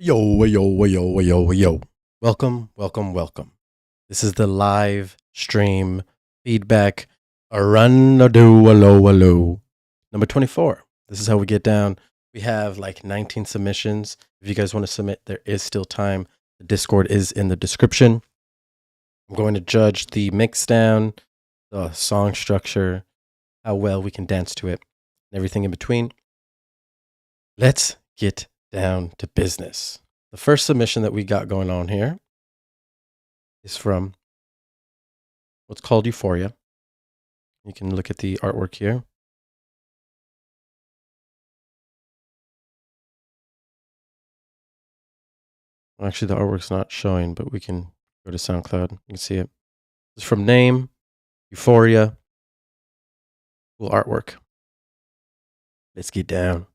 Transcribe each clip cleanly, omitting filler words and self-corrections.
Yo, yo, yo, yo, yo. Welcome, welcome, welcome. This is the live stream feedback. A run a do a low a low. Number 24. This is how we get down. We have like 19 submissions. If you guys want to submit, there is still time. The Discord is in the description. I'm going to judge the mix down, the song structure, how well we can dance to it, and everything in between. Let's get down to business. The first submission that we got going on here is from what's called Euphoria. You can look at the artwork here. Well, actually, the artwork's not showing, but we can go to SoundCloud. You can see it. It's from Name, Euphoria. Cool artwork. Let's get down.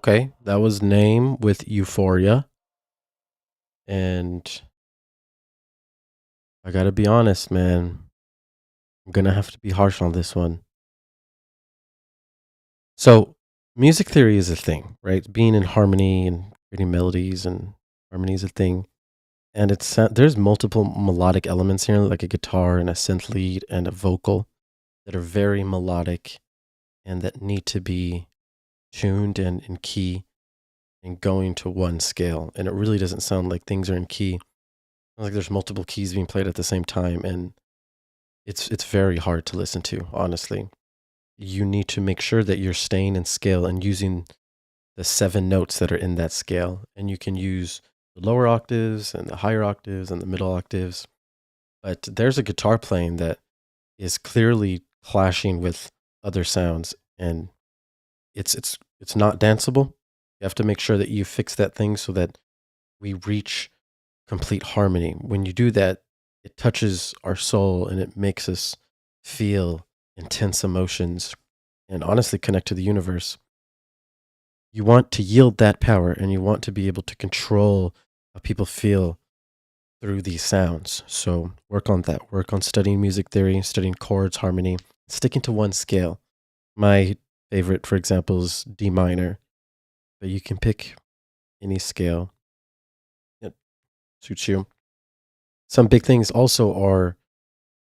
Okay, that was Name with Euphoria. And I gotta be honest, man. I'm gonna have to be harsh on this one. So, music theory is a thing, right? Being in harmony and creating melodies and harmony is a thing. And there's multiple melodic elements here, like a guitar and a synth lead and a vocal that are very melodic and that need to be tuned and in key and going to one scale. And it really doesn't sound like things are in key. It sounds like there's multiple keys being played at the same time, and it's very hard to listen to, honestly. You need to make sure that you're staying in scale and using the 7 notes that are in that scale. And you can use the lower octaves and the higher octaves and the middle octaves. But there's a guitar playing that is clearly clashing with other sounds, and it's not danceable. You have to make sure that you fix that thing so that we reach complete harmony. When you do that, it touches our soul and it makes us feel intense emotions and honestly connect to the universe. You want to yield that power, and you want to be able to control how people feel through these sounds. So work on that. Work on studying music theory, studying chords, harmony, sticking to one scale. My favorite, for example, is D minor, but you can pick any scale. It suits you. Some big things also are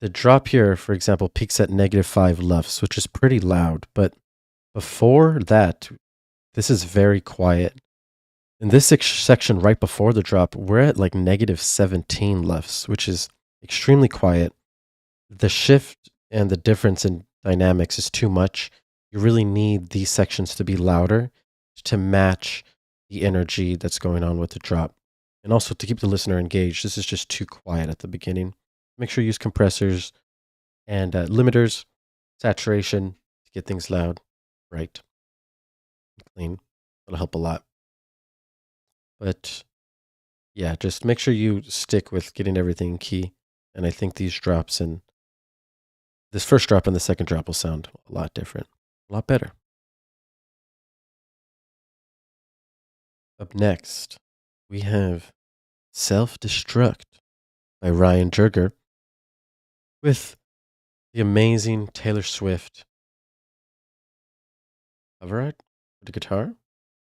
the drop here, for example, peaks at -5 LUFS, which is pretty loud. But before that, this is very quiet. In this section right before the drop, we're at like -17 LUFS, which is extremely quiet. The shift and the difference in dynamics is too much. You really need these sections to be louder to match the energy that's going on with the drop. And also to keep the listener engaged, this is just too quiet at the beginning. Make sure you use compressors and limiters, saturation to get things loud, right, and clean. It'll help a lot. But yeah, just make sure you stick with getting everything in key. And I think these drops and this first drop and the second drop will sound a lot different, a lot better. Up next, we have Self-Destruct by Ryan Jurger with the amazing Taylor Swift cover art with the guitar.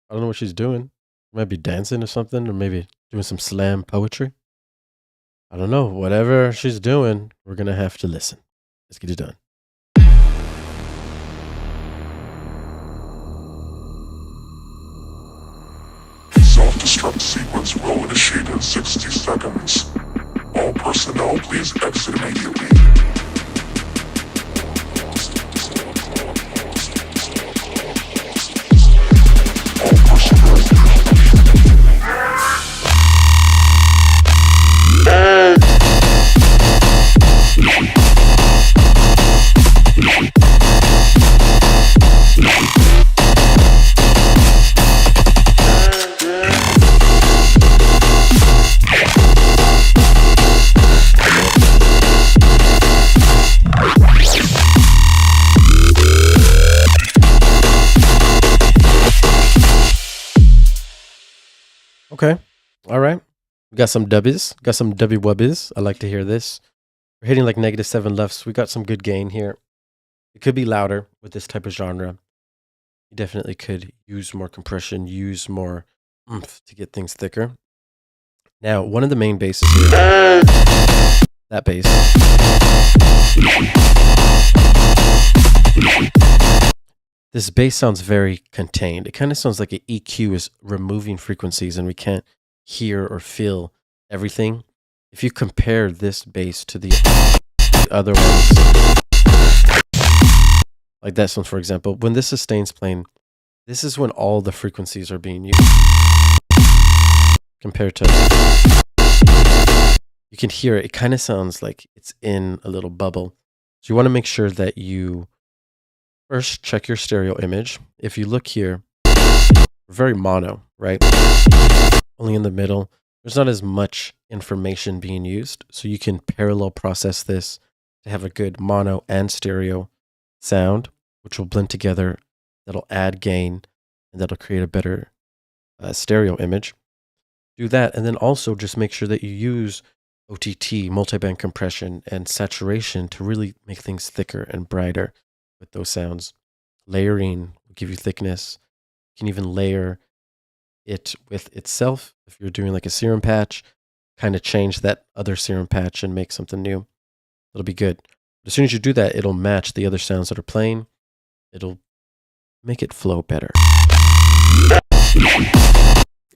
I don't know what she's doing. Might be dancing or something, or maybe doing some slam poetry. I don't know. Whatever she's doing, we're going to have to listen. Let's get it done. Self-destruct sequence will initiate in 60 seconds. All personnel, please exit immediately. All personnel. Okay. All right. We got some dubbies. Got some dubby wubbies. I like to hear this. We're hitting like -7 LUFS. We got some good gain here. It could be louder with this type of genre. You definitely could use more compression, use more oomph to get things thicker. Now, one of the main basses here, that bass. This bass sounds very contained. It kind of sounds like an EQ is removing frequencies and we can't hear or feel everything. If you compare this bass to the other ones, like this one, for example, when this sustain's playing, this is when all the frequencies are being used. Compared to, you can hear it. It kind of sounds like it's in a little bubble. So you want to make sure that you first check your stereo image. If you look here, very mono, right? Only in the middle. There's not as much information being used. So you can parallel process this to have a good mono and stereo sound, which will blend together. That'll add gain and that'll create a better stereo image. Do that, and then also just make sure that you use OTT, multiband compression, and saturation to really make things thicker and brighter with those sounds. Layering will give you thickness. You can even layer it with itself. If you're doing like a serum patch, kind of change that other serum patch and make something new. It'll be good. But as soon as you do that, it'll match the other sounds that are playing. It'll make it flow better.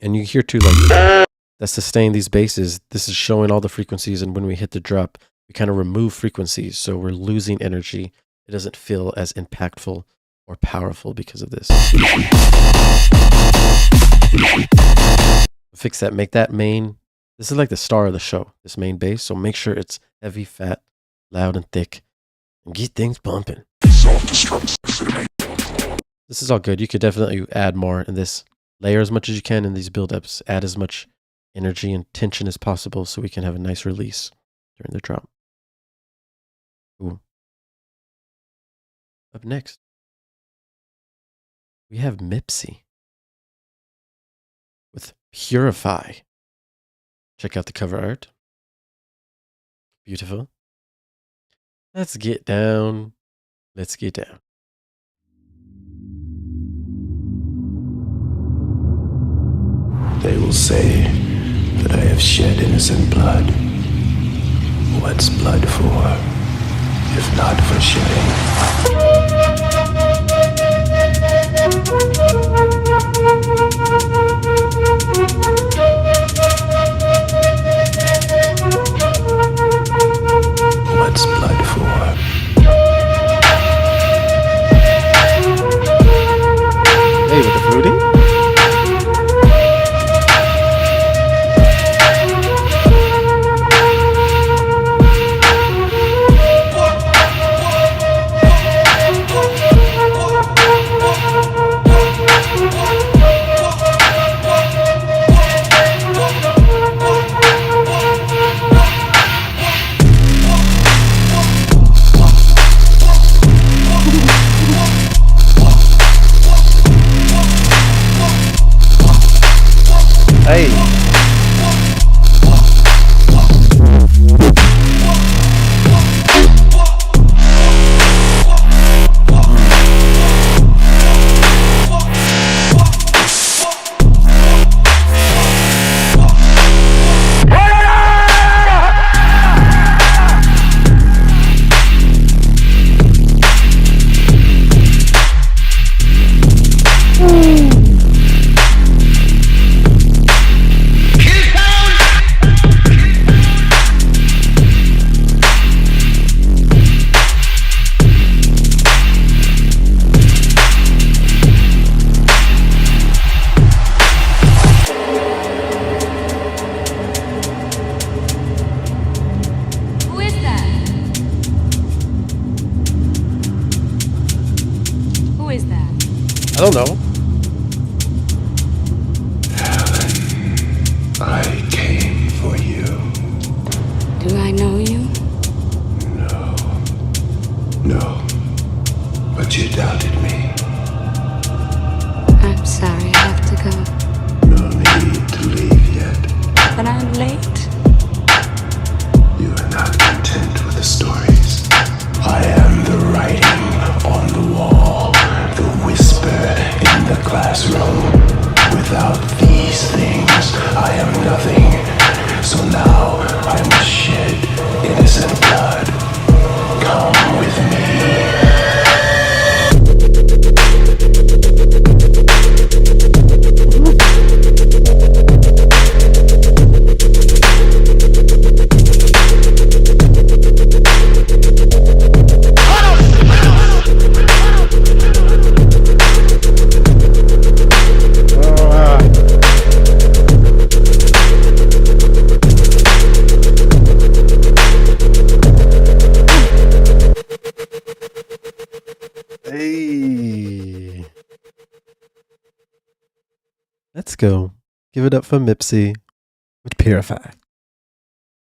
And you hear too, like, that sustain, these basses, this is showing all the frequencies, and when we hit the drop, we kind of remove frequencies, so we're losing energy. It doesn't feel as impactful or powerful because of this. Fix that, make that main, this is like the star of the show, this main bass, so make sure it's heavy, fat, loud, and thick, and get things bumping. This is all good. You could definitely add more in this. Layer as much as you can in these build-ups. Add as much energy and tension as possible so we can have a nice release during the drop. Cool. Up next, we have Mipsy with Purify. Check out the cover art. Beautiful. Let's get down. Let's get down. They will say that I have shed innocent blood. What's blood for, if not for shedding? What's blood for? Hey, with the fluting? Hey. I don't know. I came for you. Do I know you? No. No. But you doubted me. I'm sorry, I have to go. No need to leave yet. But I'm late. You are not content with the stories. I am the writing on the wall, the whisper in the classroom. Without these things, I am nothing. So now I must shed innocent blood. Come with me. Hey. Let's go. Give it up for Mipsy with Purify.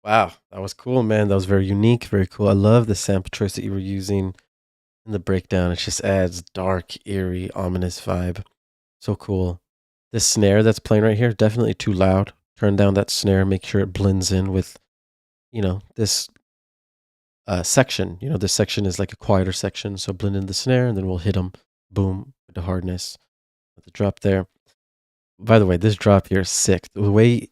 Wow, that was cool, man. That was very unique, very cool. I love the sample choice that you were using in the breakdown. It just adds dark, eerie, ominous vibe. So cool. This snare that's playing right here, definitely too loud. Turn down that snare, make sure it blends in with, this section. This section is like a quieter section, so blend in the snare, and then we'll hit them, boom, with the hardness, with the drop there. By the way, this drop here is sick. The way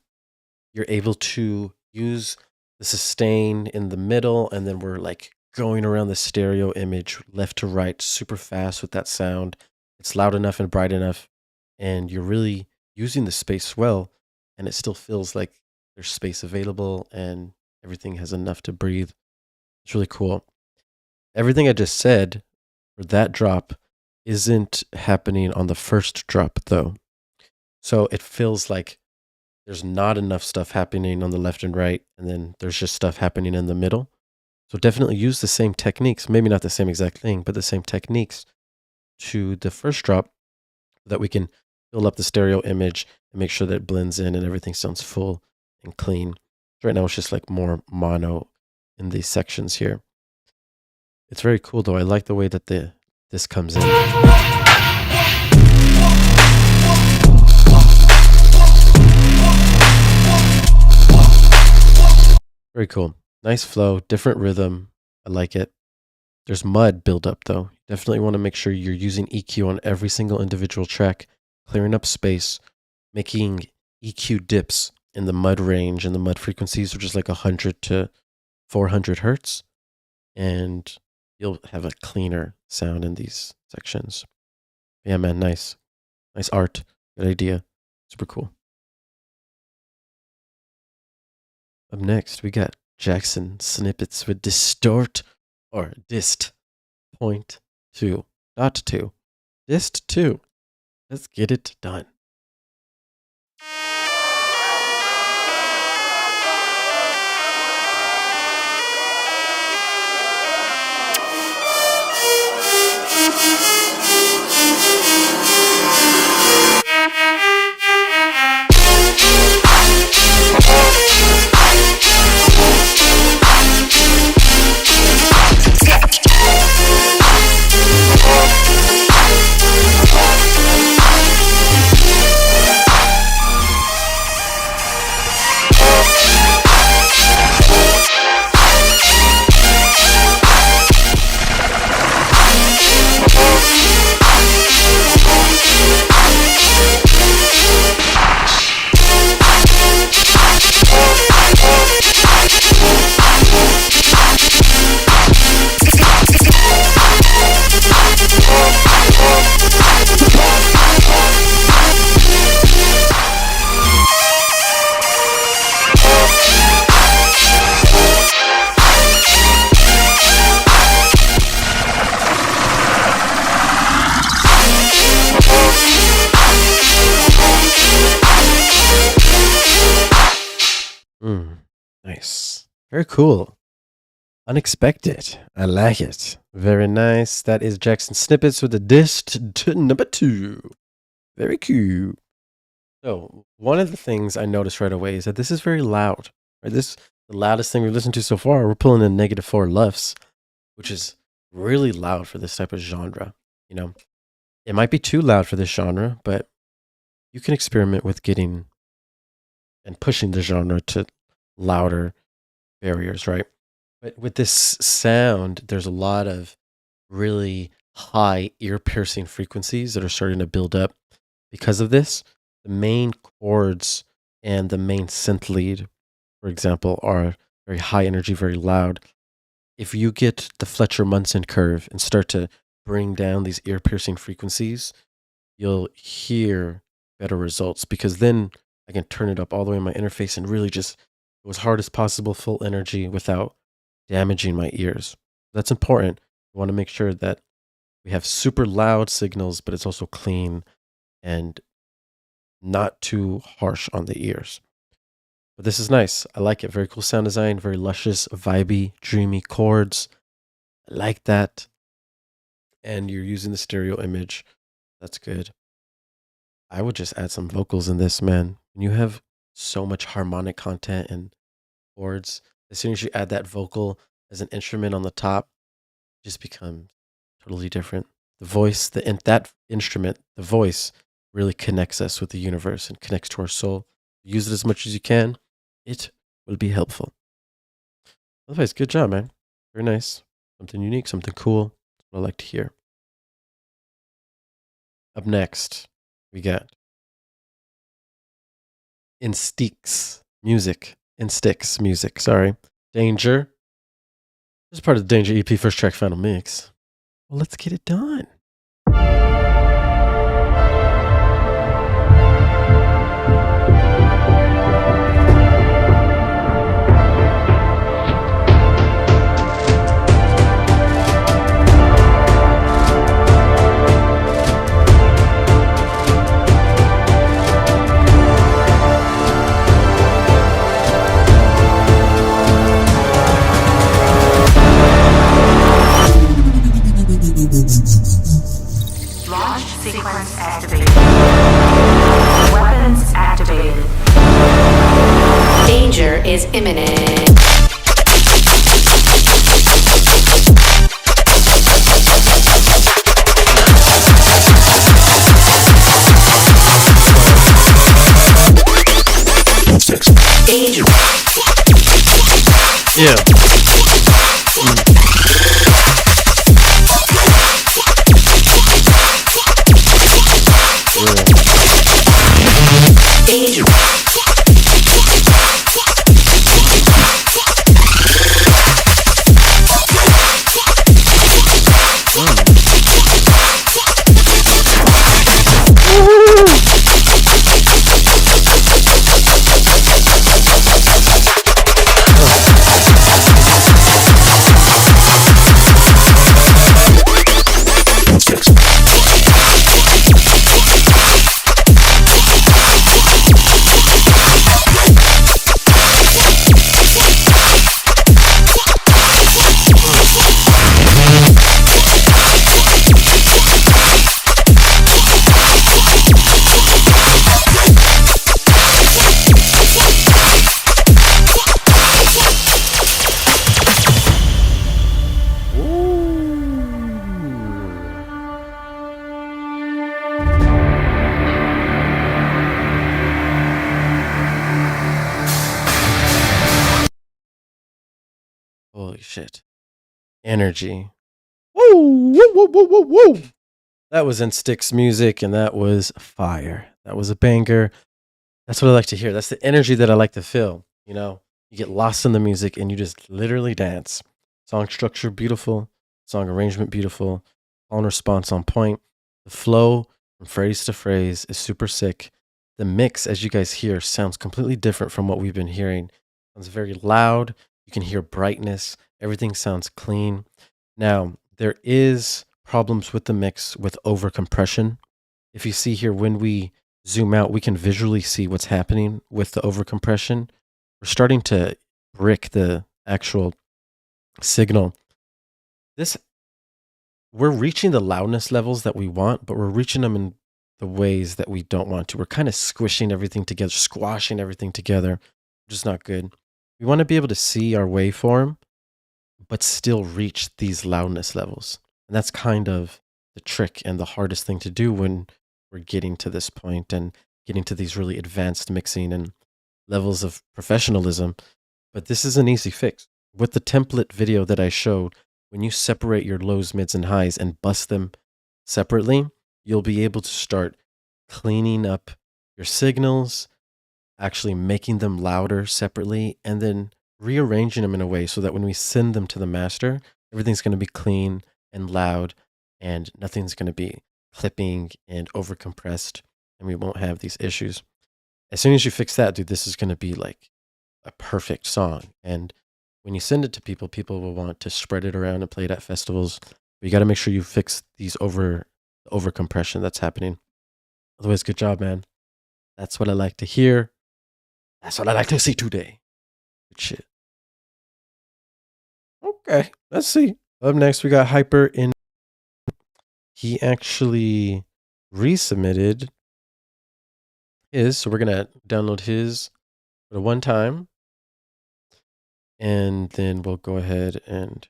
you're able to use the sustain in the middle, and then we're like going around the stereo image left to right super fast with that sound. it's loud enough and bright enough, and you're really using the space well, and it still feels like there's space available and everything has enough to breathe. It's really cool. Everything I just said for that drop isn't happening on the first drop, though. So it feels like there's not enough stuff happening on the left and right, and then there's just stuff happening in the middle. So definitely use the same techniques, maybe not the same exact thing, but the same techniques to the first drop so that we can fill up the stereo image and make sure that it blends in and everything sounds full and clean. So right now it's just like more mono in these sections here. It's very cool though. I like the way that this comes in. Very cool. Nice flow, different rhythm. I like it. There's mud buildup though. You definitely want to make sure you're using EQ on every single individual track, clearing up space, making EQ dips in the mud range and the mud frequencies, which is like 100 to 400 hertz. And you'll have a cleaner sound in these sections. Yeah, man, nice. Nice art. Good idea. Super cool. Up next, we got Jackson Snippets with Distort or Dist point 2.2. Dist 2. Let's get it done. Nice. Very cool. Unexpected. I like it. Very nice. That is Jackson Snippets with the Dist number 2. Very cool. So, one of the things I noticed right away is that this is very loud. Right? This is the loudest thing we've listened to so far. We're pulling in -4 LUFS, which is really loud for this type of genre. You know, it might be too loud for this genre, but you can experiment with getting and pushing the genre to louder barriers, right? But with this sound, there's a lot of really high ear-piercing frequencies that are starting to build up. Because of this, the main chords and the main synth lead, for example, are very high energy, very loud. If you get the Fletcher-Munson curve and start to bring down these ear-piercing frequencies, you'll hear better results, because then I can turn it up all the way in my interface and really just go as hard as possible, full energy, without damaging my ears. That's important. We want to make sure that we have super loud signals, but it's also clean and not too harsh on the ears. But this is nice. I like it. Very cool sound design, very luscious, vibey, dreamy chords. I like that. And you're using the stereo image. That's good. I would just add some vocals in this, man. When you have so much harmonic content and chords, as soon as you add that vocal as an instrument on the top, it just becomes totally different. The voice, that instrument, the voice, really connects us with the universe and connects to our soul. Use it as much as you can. It will be helpful. Otherwise, good job, man. Very nice. Something unique, something cool. That's what I like to hear. Up next, we got Insticks music. Sorry. Danger. This is part of the Danger EP first track final mix. Well, let's get it done. is imminent. Yeah. Holy shit. Energy. Woo, woo, woo, woo, woo, woo. That was in Styx music, and that was fire. That was a banger. That's what I like to hear. That's the energy that I like to feel. You know, you get lost in the music and you just literally dance. Song structure, beautiful. Song arrangement, beautiful. On response, on point. The flow from phrase to phrase is super sick. The mix, as you guys hear, sounds completely different from what we've been hearing. Sounds very loud. You can hear brightness. Everything sounds clean. Now, there is problems with the mix with over compression. If you see here, when we zoom out, we can visually see what's happening with the over compression. We're starting to brick the actual signal. We're reaching the loudness levels that we want, but we're reaching them in the ways that we don't want to. We're kind of squishing everything together, squashing everything together, which is not good. We want to be able to see our waveform, but still reach these loudness levels. And that's kind of the trick and the hardest thing to do when we're getting to this point and getting to these really advanced mixing and levels of professionalism. But this is an easy fix. With the template video that I showed, when you separate your lows, mids, and highs and bust them separately, you'll be able to start cleaning up your signals, actually making them louder separately, and then rearranging them in a way so that when we send them to the master, everything's going to be clean and loud, and nothing's going to be clipping and overcompressed, and we won't have these issues. As soon as you fix that, dude, this is going to be like a perfect song. And when you send it to people, people will want to spread it around and play it at festivals. But you got to make sure you fix these over compression that's happening. Otherwise, good job, man. That's what I like to hear. That's what I like to see today. Good shit. Okay, let's see. Up next, we got Hyper in. He actually resubmitted his, so we're going to download his for the one time. And then we'll go ahead and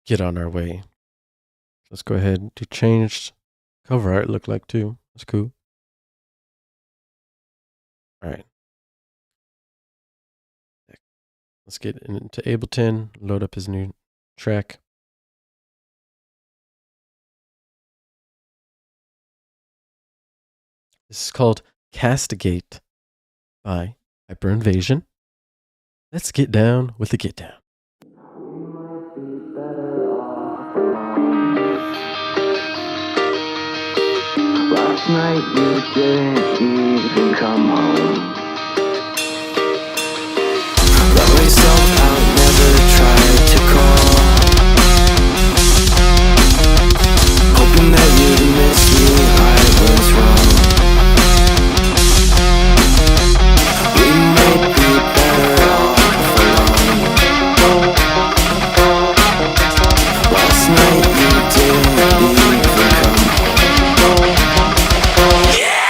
get on our way. Let's go ahead to change cover art look like too. That's cool. All right. Let's get into Ableton, load up his new track. This is called Castigate by Hyper Invasion. Let's get down with the get down. Last night you didn't even come home. Let myself out, never tried to call. Hoping that you'd miss me, I was wrong. We might be better off alone. Last night you didn't even come home. Yeah!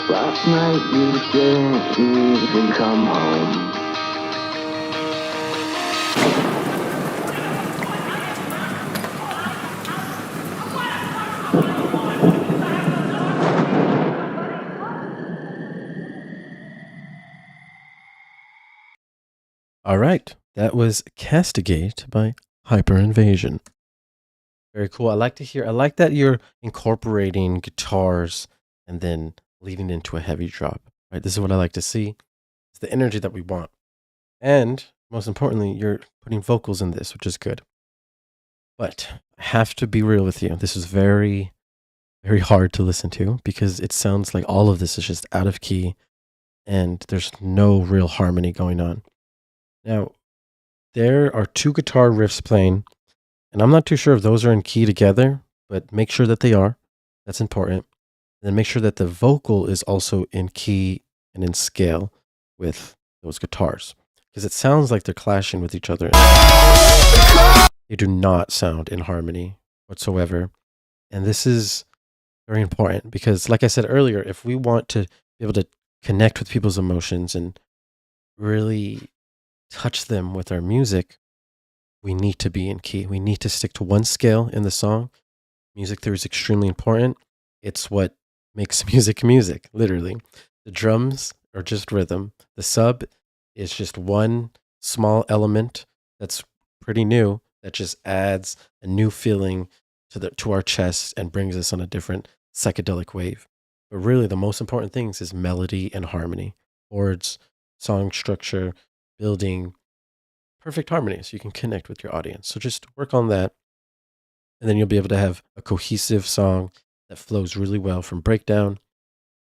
Last night you didn't even come home. All right, that was Castigate by Hyper Invasion. Very cool. I like that you're incorporating guitars and then leading into a heavy drop. Right, this is what I like to see. It's the energy that we want. And most importantly, you're putting vocals in this, which is good. But I have to be real with you. This is very, very hard to listen to because it sounds like all of this is just out of key and there's no real harmony going on. Now, there are two guitar riffs playing, and I'm not too sure if those are in key together, but make sure that they are. That's important. And then make sure that the vocal is also in key and in scale with those guitars, because it sounds like they're clashing with each other. They do not sound in harmony whatsoever. And this is very important because, like I said earlier, if we want to be able to connect with people's emotions and really touch them with our music, we need to be in key. We need to stick to one scale in the song. Music theory is extremely important. It's what makes music, literally. The drums are just rhythm. The sub is just one small element that's pretty new that just adds a new feeling to our chest and brings us on a different psychedelic wave. But really, the most important things is melody and harmony, chords, song structure, building perfect harmony so you can connect with your audience. So just work on that, and then you'll be able to have a cohesive song that flows really well from breakdown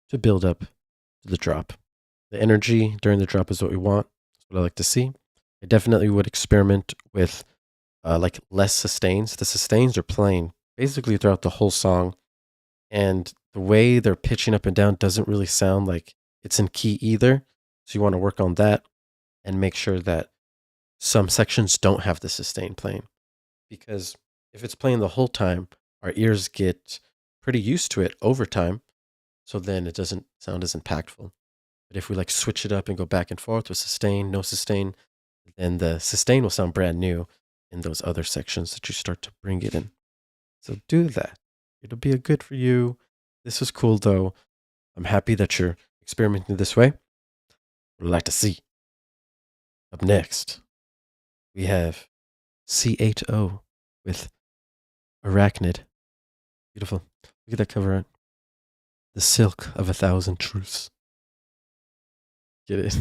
to build up to the drop. The energy during the drop is what we want. That's what I like to see. I definitely would experiment with like less sustains. The sustains are playing basically throughout the whole song, and the way they're pitching up and down doesn't really sound like it's in key either. So you want to work on that and make sure that some sections don't have the sustain playing, because if it's playing the whole time, our ears get pretty used to it over time. So then it doesn't sound as impactful. But if we like switch it up and go back and forth with sustain, no sustain, then the sustain will sound brand new in those other sections that you start to bring it in. So do that. It'll be a good for you. This was cool though. I'm happy that you're experimenting this way. What I'd like to see. Up next, we have C8O with Arachnid. Beautiful. Look at that cover art. The Silk of 1,000 Truths. Get it?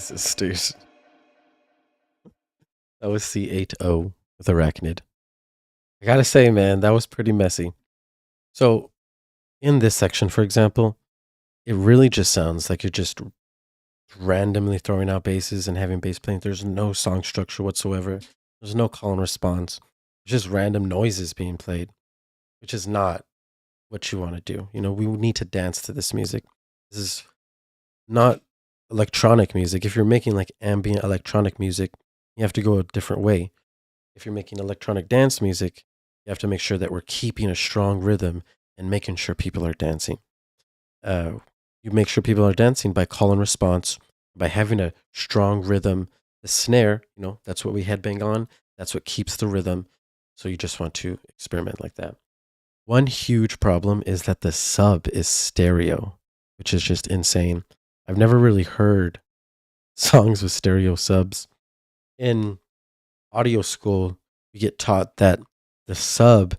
Jesus, dude. That was C8O with Arachnid. I gotta say, man, that was pretty messy. So, in this section, for example, it really just sounds like you're just randomly throwing out basses and having bass playing. There's no song structure whatsoever. There's no call and response. It's just random noises being played, which is not what you want to do. You know, we need to dance to this music. This is not electronic music. If you're making like ambient electronic music, you have to go a different way. If you're making electronic dance music, you have to make sure that we're keeping a strong rhythm and making sure people are dancing. You make sure people are dancing by call and response, by having a strong rhythm. The snare, you know, that's what we headbang on. That's what keeps the rhythm. So you just want to experiment like that. One huge problem is that the sub is stereo, which is just insane. I've never really heard songs with stereo subs. In audio school, we get taught that the sub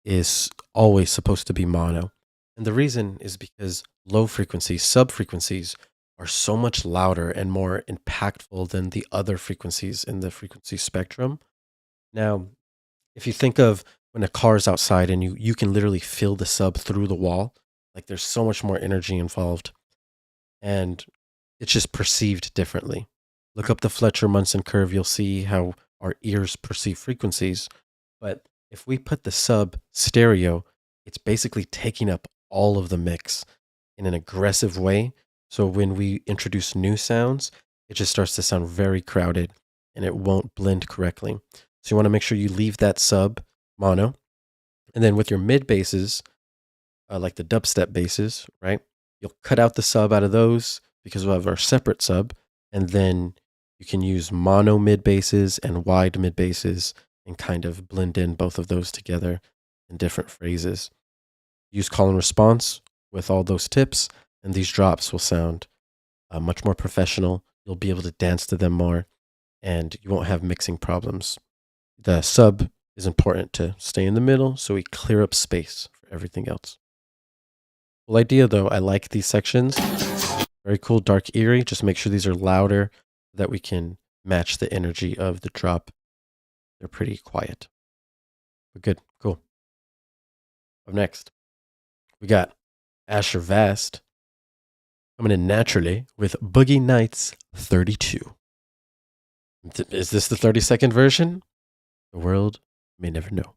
is always supposed to be mono. And the reason is because low frequencies, sub frequencies, are so much louder and more impactful than the other frequencies in the frequency spectrum. Now, if you think of when a car is outside and you can literally feel the sub through the wall, like there's so much more energy involved. And it's just perceived differently. Look up the Fletcher-Munson curve, you'll see how our ears perceive frequencies. But if we put the sub stereo, it's basically taking up all of the mix in an aggressive way. So when we introduce new sounds, it just starts to sound very crowded and it won't blend correctly. So you want to make sure you leave that sub mono. And then with your mid basses, like the dubstep basses, right? You'll cut out the sub out of those because we'll have our separate sub. And then you can use mono mid basses and wide mid basses and kind of blend in both of those together in different phrases. Use call and response with all those tips, and these drops will sound much more professional. You'll be able to dance to them more, and you won't have mixing problems. The sub is important to stay in the middle, so we clear up space for everything else. Cool idea, though. I like these sections. Very cool, dark, eerie. Just make sure these are louder so that we can match the energy of the drop. They're pretty quiet. But good, cool. Up next, we got Asher Vast coming in naturally with Boogie Nights 32. Is this the 30-second version? The world may never know.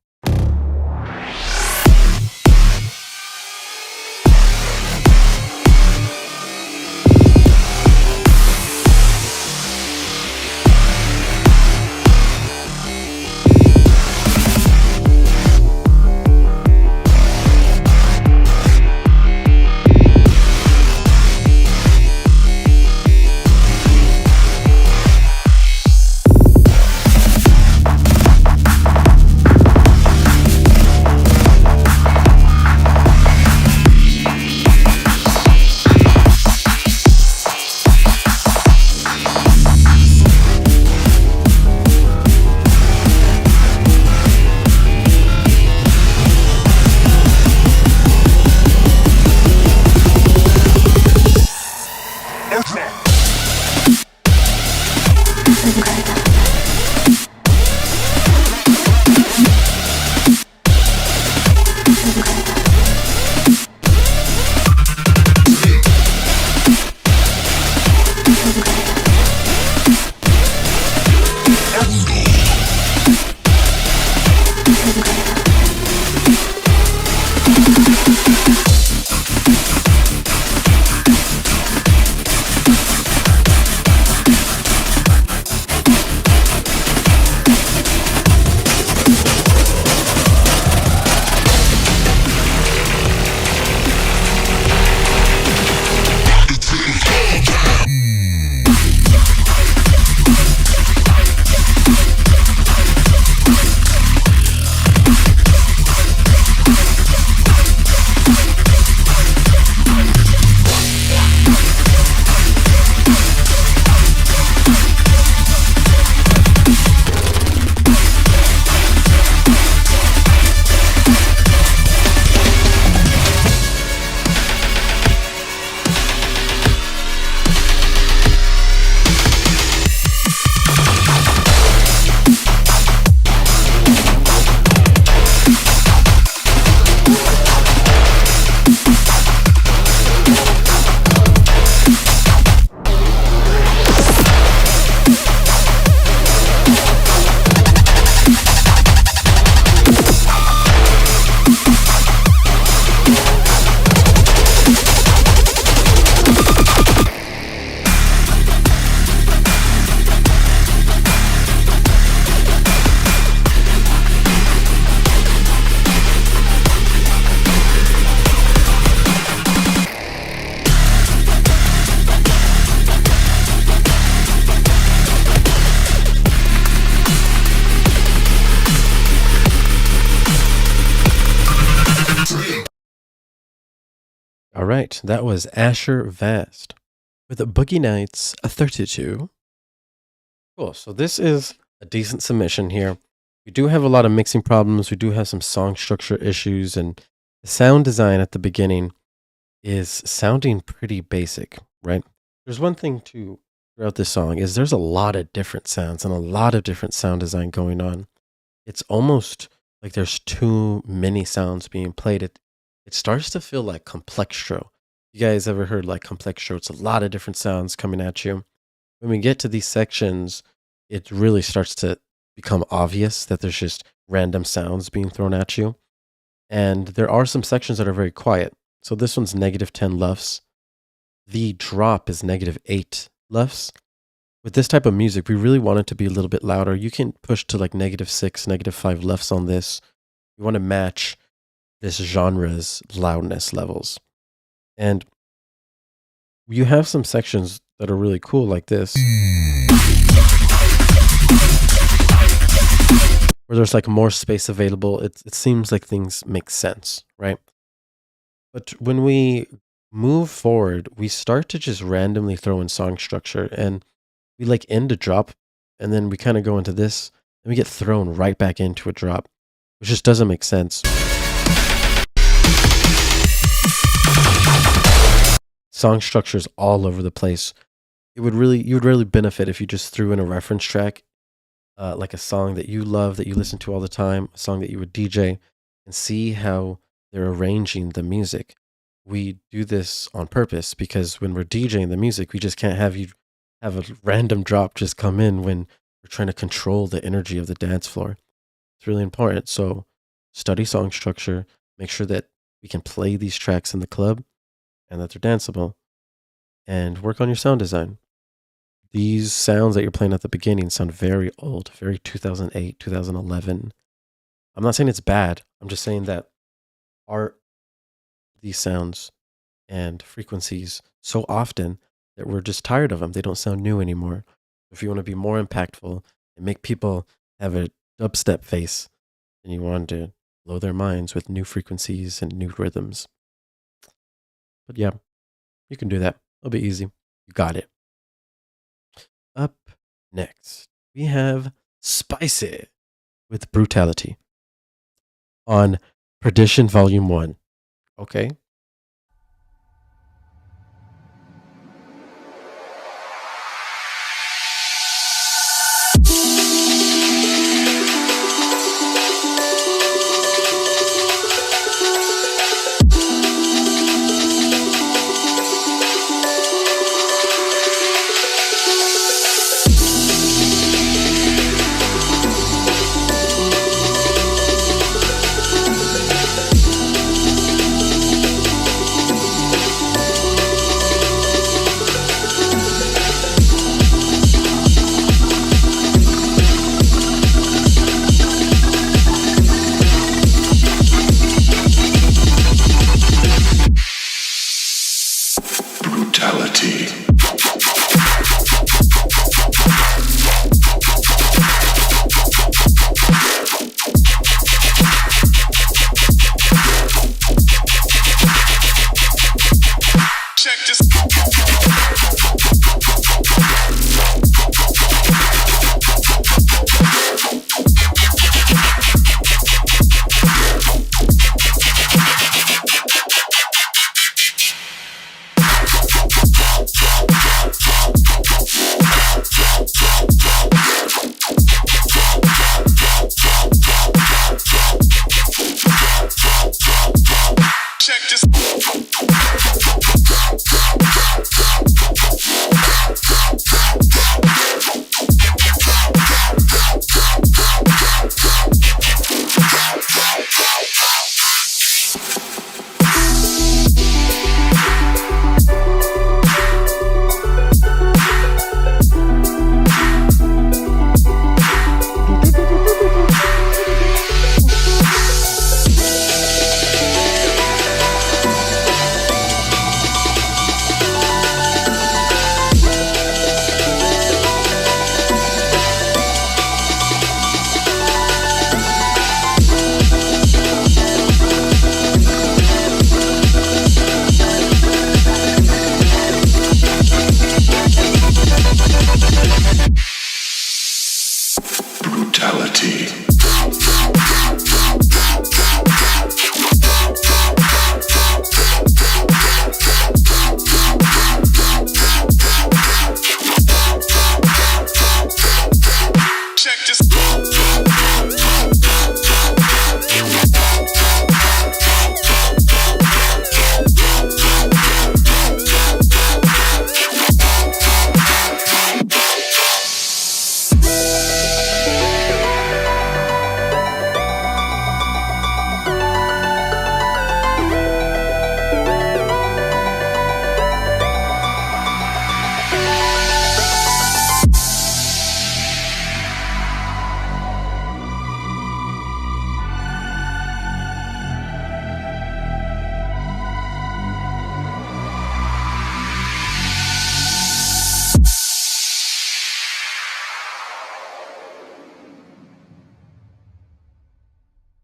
right, that was Asher Vast with Boogie Nights 32. Cool. So this is a decent submission here. We do have a lot of mixing problems. We do have some song structure issues, and the sound design at the beginning is sounding pretty basic, right? There's one thing to throughout this song is there's a lot of different sounds and a lot of different sound design going on. It's almost like there's too many sounds being played. It starts to feel like complextro. You guys ever heard like complextro? It's a lot of different sounds coming at you. When we get to these sections, it really starts to become obvious that there's just random sounds being thrown at you. And there are some sections that are very quiet. So this one's -10 LUFS. The drop is -8 LUFS. With this type of music, we really want it to be a little bit louder. You can push to like -6, -5 LUFS on this. You want to match this genre's loudness levels. And you have some sections that are really cool like this, where there's like more space available. It seems like things make sense, right? But when we move forward, we start to just randomly throw in song structure, and we like end a drop, and then we kind of go into this, and we get thrown right back into a drop, which just doesn't make sense. Song structures all over the place. You would really benefit if you just threw in a reference track, like a song that you love, that you listen to all the time, a song that you would DJ, and see how they're arranging the music. We do this on purpose because when we're DJing the music, we just can't have you have a random drop just come in when we're trying to control the energy of the dance floor. It's really important. So study song structure, make sure that we can play these tracks in the club and that they're danceable, and work on your sound design. These sounds that you're playing at the beginning sound very old, very 2008, 2011. I'm not saying it's bad. I'm just saying that these sounds and frequencies so often that we're just tired of them. They don't sound new anymore. If you want to be more impactful and make people have a dubstep face, and you want to blow their minds with new frequencies and new rhythms. But yeah, you can do that. It'll be easy. You got it. Up next, we have Spicy with Brutality on Perdition Volume 1. Okay. check this.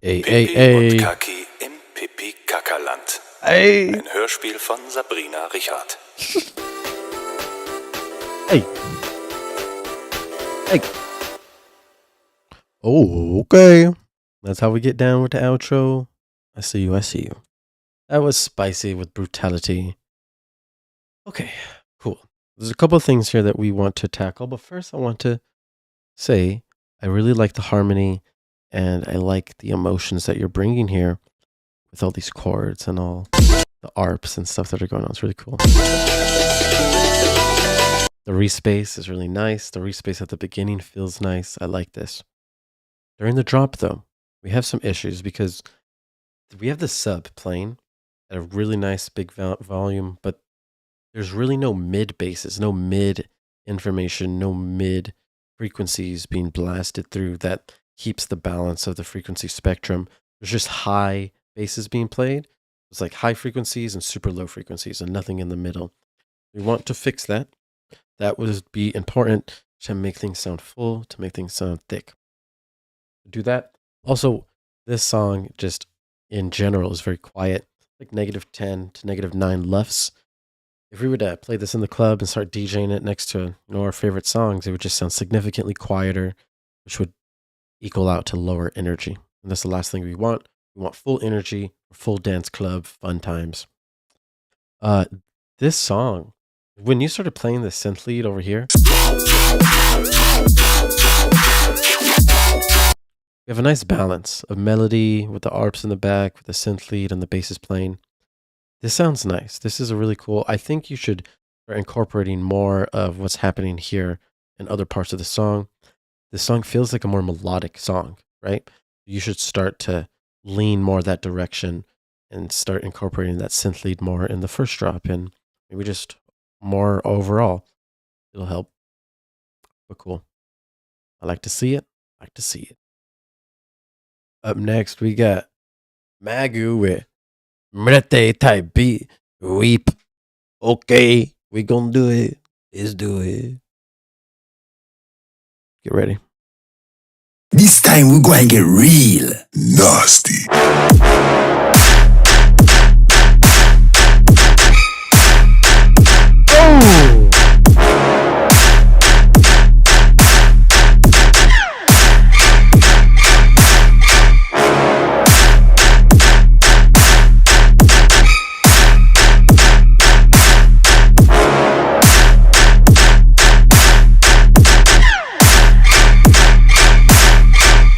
Ey, ey, Pipi ey. und Kaki im Pipi-Kackerland. Ey. Ein Hörspiel von Sabrina Richard. Hey. Hey. Oh, okay. That's how we get down with the outro. I see you, I see you. That was spicy with brutality. Okay, cool. There's a couple of things here that we want to tackle, but first I want to say I really like the harmony and I like the emotions that you're bringing here with all these chords and all the arps and stuff that are going on. It's really cool. The respace is really nice. The respace at the beginning feels nice. I like this. During the drop, though, we have some issues because we have the sub playing at a really nice big volume, but there's really no mid basses, no mid information, no mid frequencies being blasted through that keeps the balance of the frequency spectrum. There's just high basses being played. It's like high frequencies and super low frequencies and nothing in the middle. We want to fix that. That would be important to make things sound full, to make things sound thick. Do that. Also, this song just in general is very quiet, like -10 to -9 LUFS. If we were to play this in the club and start DJing it next to our favorite songs, it would just sound significantly quieter, which would equal out to lower energy. And that's the last thing we want. We want full energy, full dance club, fun times. This song, when you started playing the synth lead over here, we have a nice balance of melody with the arps in the back, with the synth lead and the basses playing. This sounds nice. This is a really cool. I think you should start incorporating more of what's happening here in other parts of the song. The song feels like a more melodic song, right? You should start to lean more that direction and start incorporating that synth lead more in the first drop and maybe just more overall. It'll help. But cool. I like to see it. I like to see it. Up next, we got Magu with Mrete type beat. WIP. Okay, we gonna do it. Let's do it. Get ready. This time we're going to get real Nasty.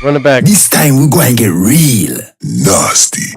Run it back. This time we're going to get real Nasty.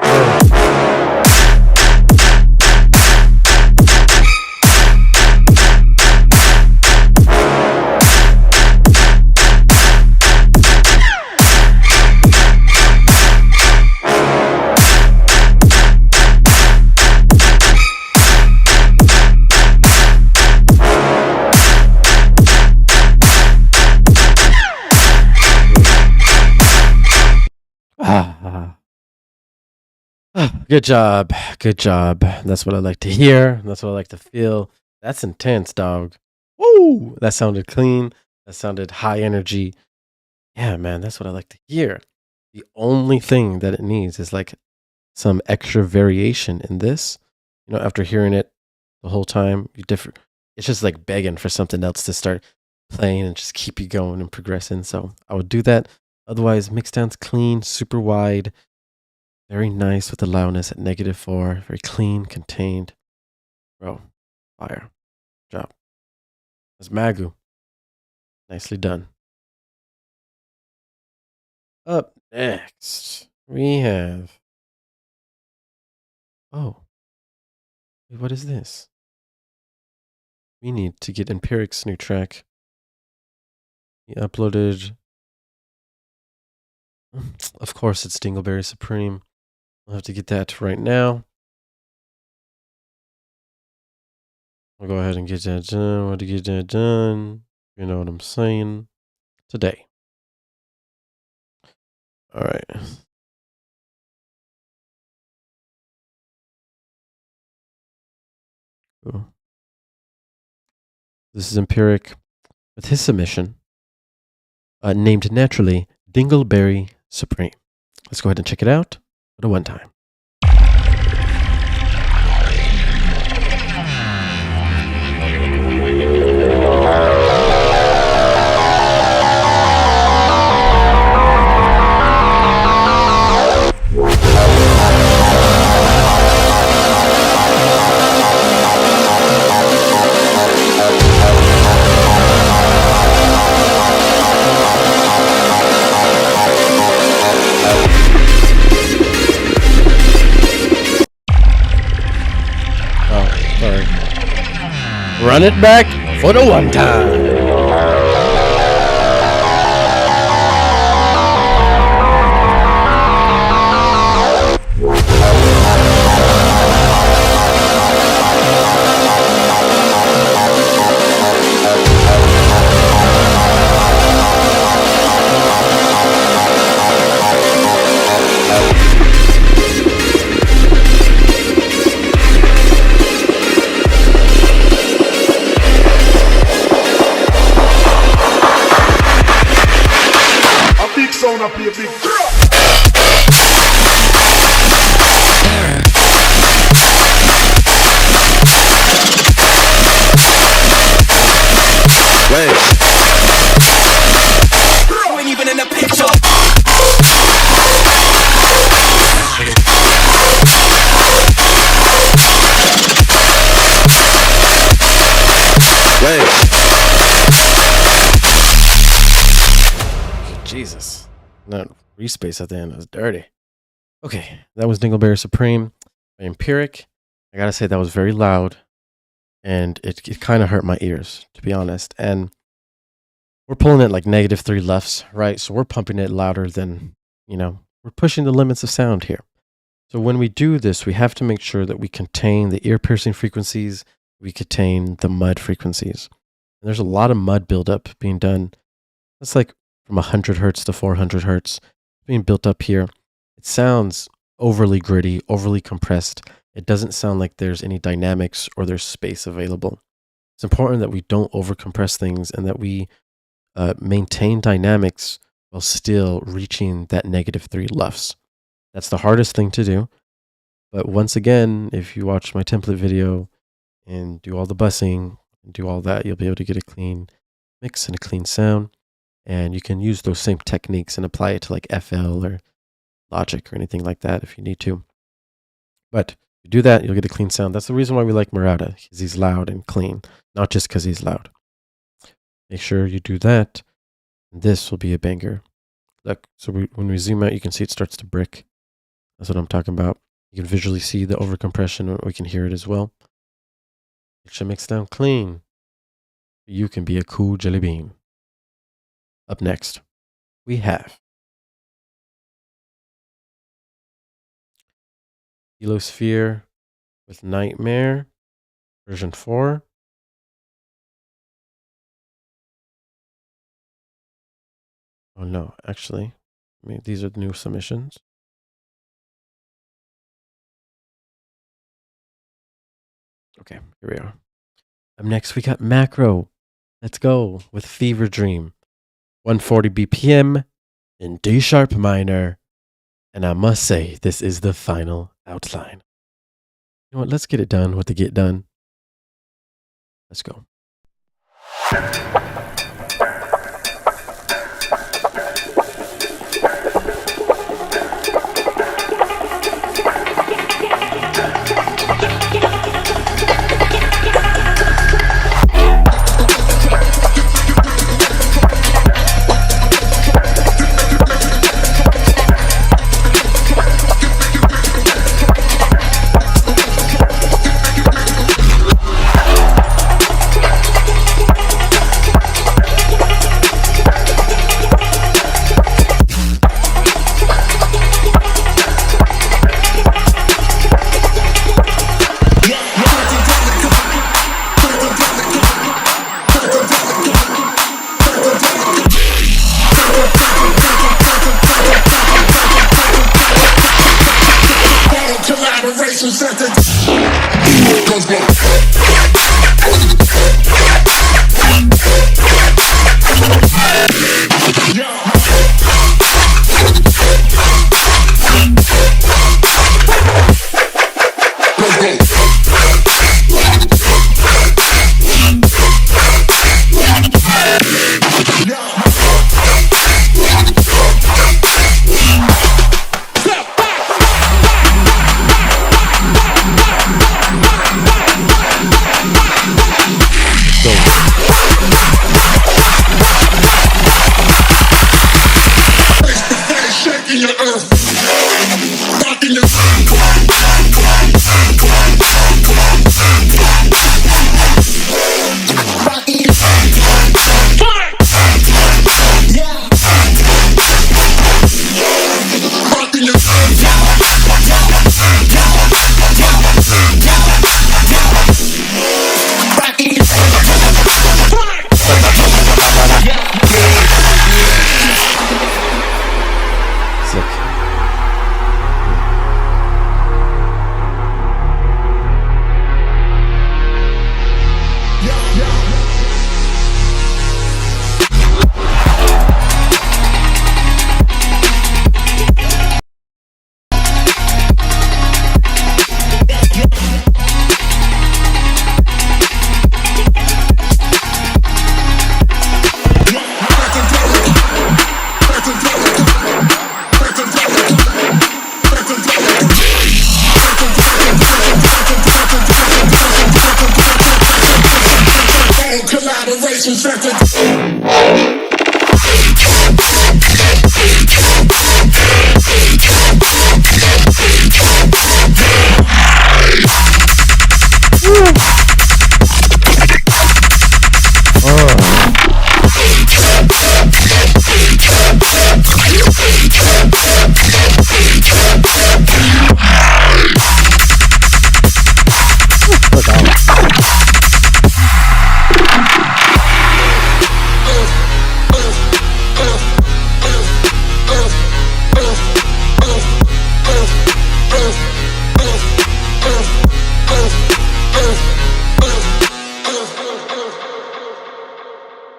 Good job. Good job. That's what I like to hear. That's what I like to feel. That's intense, dog. Woo! That sounded clean. That sounded high energy. Yeah, man, that's what I like to hear. The only thing that it needs is like some extra variation in this. You know, after hearing it the whole time, it's just like begging for something else to start playing and just keep you going and progressing. So I would do that. Otherwise, mixdown's clean, super wide. Very nice with the loudness at -4. Very clean, contained. Bro, fire. Job. That's Magu. Nicely done. Up next, we have. Oh, wait, what is this? We need to get Empiric's new track. He uploaded. Of course, it's Dingleberry Supreme. I'll have to get that right now. I'll go ahead and get that done. I want to get that done. You know what I'm saying? Today. All right. Cool. This is Empiric with his submission, named naturally Dingleberry Supreme. Let's go ahead and check it out at a one time. Run it back for the one time. Sound up here, big. Wait. You ain't even in the picture. Wait. Jesus. That respace at the end was dirty. Okay, that was Dingleberry Supreme by Empiric. I gotta say that was very loud, and it kind of hurt my ears, to be honest. And we're pulling it like -3 lefts, right? So we're pumping it louder than, we're pushing the limits of sound here. So when we do this, we have to make sure that we contain the ear-piercing frequencies, we contain the mud frequencies. And there's a lot of mud buildup being done. That's like from 100 hertz to 400 hertz being built up here. It sounds overly gritty, overly compressed. It doesn't sound like there's any dynamics or there's space available. It's important that we don't overcompress things and that we maintain dynamics while still reaching that -3 lefts. That's the hardest thing to do. But once again, if you watch my template video and do all the bussing and do all that, you'll be able to get a clean mix and a clean sound. And you can use those same techniques and apply it to like FL or Logic or anything like that if you need to. But if you do that, you'll get a clean sound. That's the reason why we like Murata, because he's loud and clean, not just because he's loud. Make sure you do that. And this will be a banger. Look, so when we zoom out, you can see it starts to brick. That's what I'm talking about. You can visually see the overcompression, we can hear it as well. It should mix down clean. You can be a cool jelly bean. Up next, we have Elosphere with Nightmare, version 4. Oh no, actually, these are the new submissions. Okay, here we are. Up next, we got Macro. Let's go with Fever Dream. 140 BPM in D sharp minor. And I must say, this is the final outline. You know what? Let's get it done with the get done. Let's go. rocking your earth, rocking your rocking your yeah, rocking your Sick. collaboration center.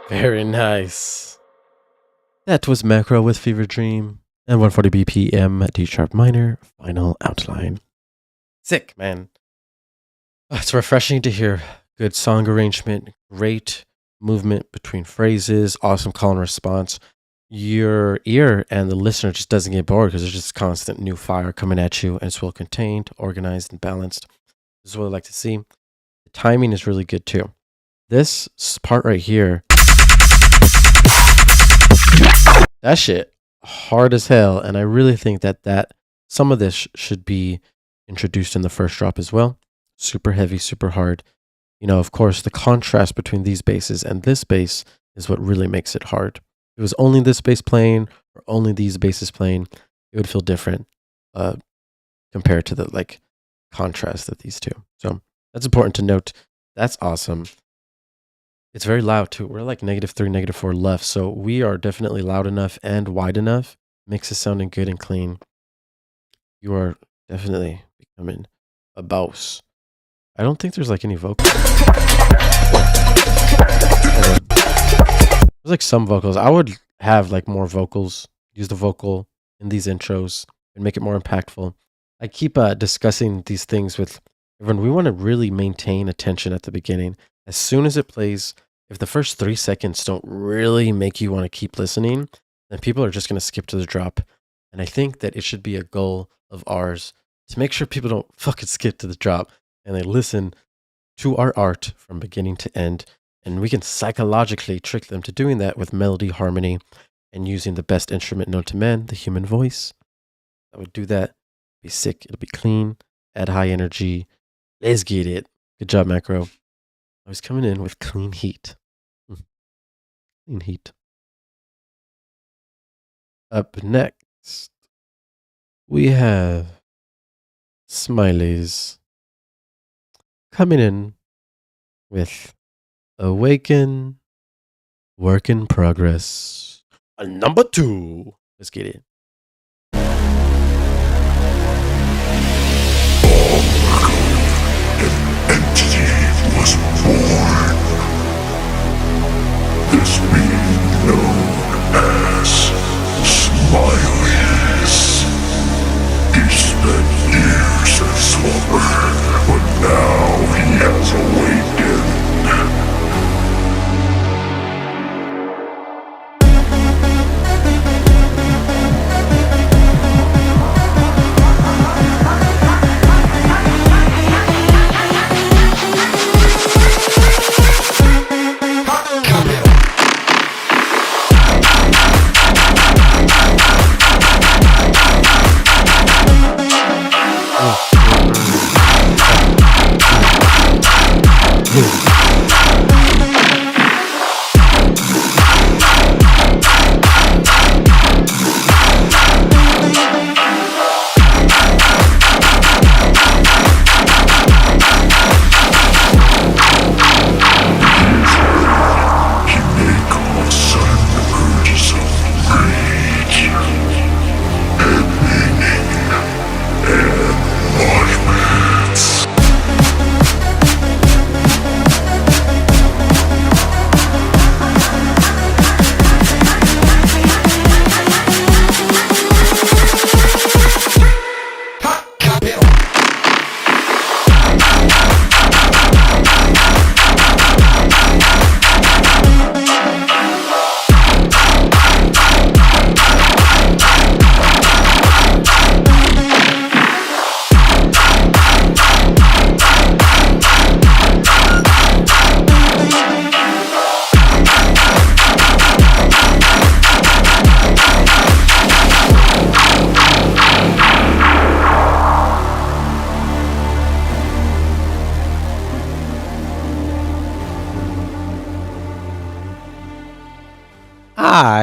Very nice. That was Macro with Fever Dream and 140 BPM D sharp minor final outline. Sick, man. It's refreshing to hear good song arrangement, great movement between phrases, awesome call and response. Your ear and the listener just doesn't get bored because there's just constant new fire coming at you, and it's well contained, organized, and balanced. This is what I like to see. The timing is really good too. This part right here, that shit hard as hell, and I really think that some of this should be introduced in the first drop as well. Super heavy, super hard. You know, of course, the contrast between these basses and this bass is what really makes it hard. If it was only this bass playing or only these basses playing, it would feel different compared to the like contrast of these two. So that's important to note. That's awesome. It's very loud too. We're like -3, -4 left. So we are definitely loud enough and wide enough. Mix is sounding good and clean. You are definitely becoming a boss. I don't think there's like any vocals. There's like some vocals. I would have like more vocals. Use the vocal in these intros and make it more impactful. I keep discussing these things with everyone. We want to really maintain attention at the beginning. As soon as it plays, if the first 3 seconds don't really make you want to keep listening, then people are just going to skip to the drop. And I think that it should be a goal of ours to make sure people don't fucking skip to the drop and they listen to our art from beginning to end. And we can psychologically trick them to doing that with melody, harmony, and using the best instrument known to man, the human voice. I would do that. Be sick. It'll be clean. Add high energy. Let's get it. Good job, Macro. I was coming in with clean heat. Clean heat. Up next, we have Smileys coming in with Awaken, Work in Progress, number 2. Let's get it. Entity was born. This being known as Smileys. He spent years in slumber, but now he has awakened.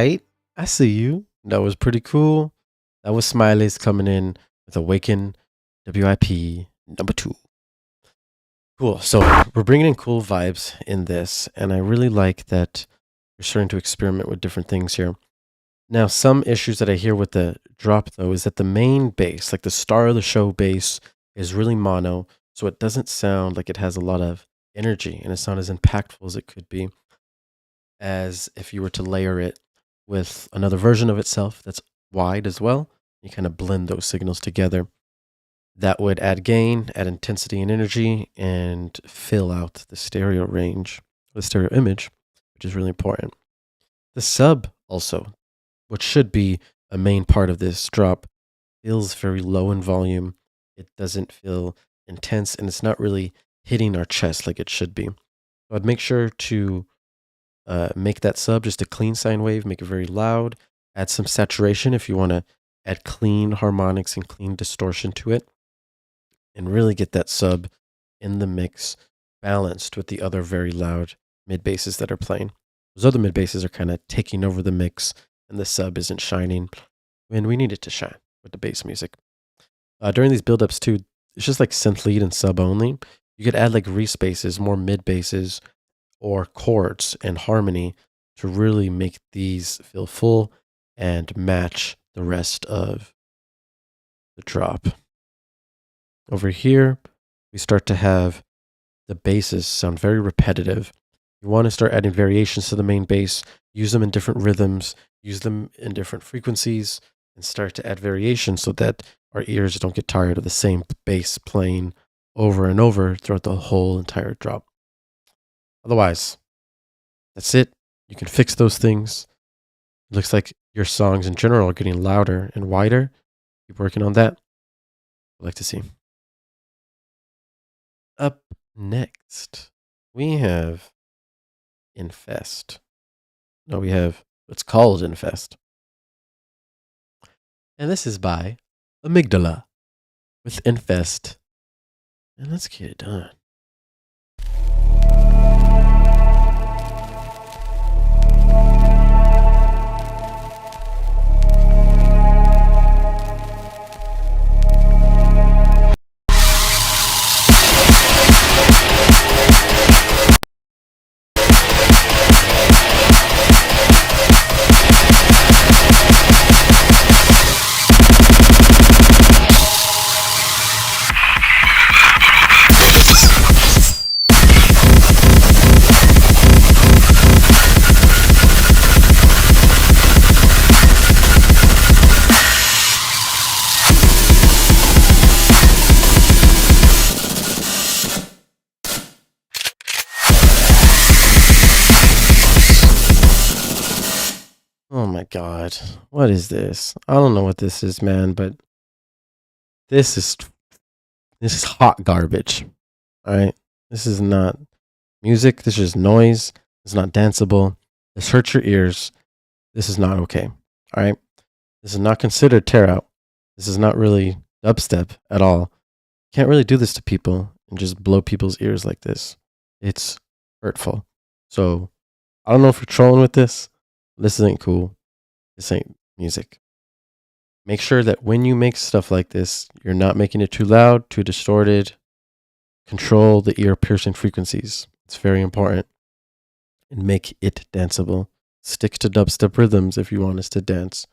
right. I see you. That was pretty cool. That was Smiley's coming in with Awaken WIP number 2. Cool. So we're bringing in cool vibes in this, and I really like that you're starting to experiment with different things here. Now, some issues that I hear with the drop, though, is that the main bass, like the star of the show bass, is really mono, so it doesn't sound like it has a lot of energy, and it's not as impactful as it could be, as if you were to layer it with another version of itself that's wide as well. You kind of blend those signals together. That would add gain, add intensity and energy, and fill out the stereo range, the stereo image, which is really important. The sub also, which should be a main part of this drop, feels very low in volume. It doesn't feel intense, and it's not really hitting our chest like it should be. So I'd make sure to make that sub just a clean sine wave, make it very loud, add some saturation if you want to add clean harmonics and clean distortion to it, and really get that sub in the mix balanced with the other very loud mid basses that are playing. Those other mid basses are kind of taking over the mix, and the sub isn't shining when we need it to shine with the bass music. During these build-ups too, it's just like synth lead and sub only. You could add like respaces, more mid basses, or chords and harmony to really make these feel full and match the rest of the drop. Over here, we start to have the basses sound very repetitive. You want to start adding variations to the main bass, use them in different rhythms, use them in different frequencies, and start to add variations so that our ears don't get tired of the same bass playing over and over throughout the whole entire drop. Otherwise, that's it. You can fix those things. It looks like your songs in general are getting louder and wider. Keep working on that. I'd like to see. Up next, we have Infest. No, we have what's called Infest. And this is by Amygdala with Infest. And let's get it done. Oh my god. What is this? I don't know what this is, man, but this is hot garbage. All right? This is not music, this is noise. It's not danceable. This hurts your ears. This is not okay. All right? This is not considered tear out. This is not really dubstep at all. Can't really do this to people and just blow people's ears like this. It's hurtful. So, I don't know if you're trolling with this. This ain't cool. This ain't music. Make sure that when you make stuff like this, you're not making it too loud, too distorted. Control the ear piercing frequencies. It's very important. And make it danceable. Stick to dubstep rhythms if you want us to dance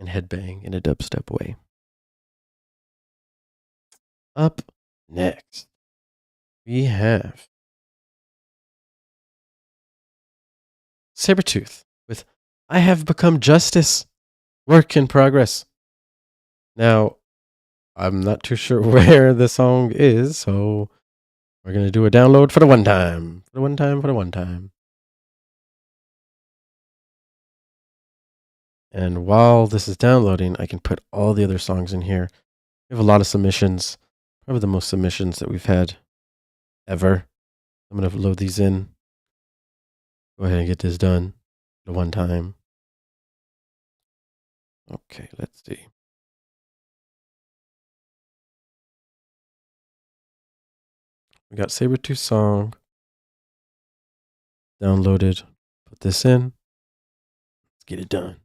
and headbang in a dubstep way. Up next, we have Sabretooth with I Have Become Justice, work in progress. Now, I'm not too sure where the song is, so we're going to do a download for the one time. For the one time. And while this is downloading, I can put all the other songs in here. We have a lot of submissions, probably the most submissions that we've had ever. I'm going to load these in. Go ahead and get this done the one time. Okay, let's see. We got Sabretooth song downloaded. Put this in. Let's get it done.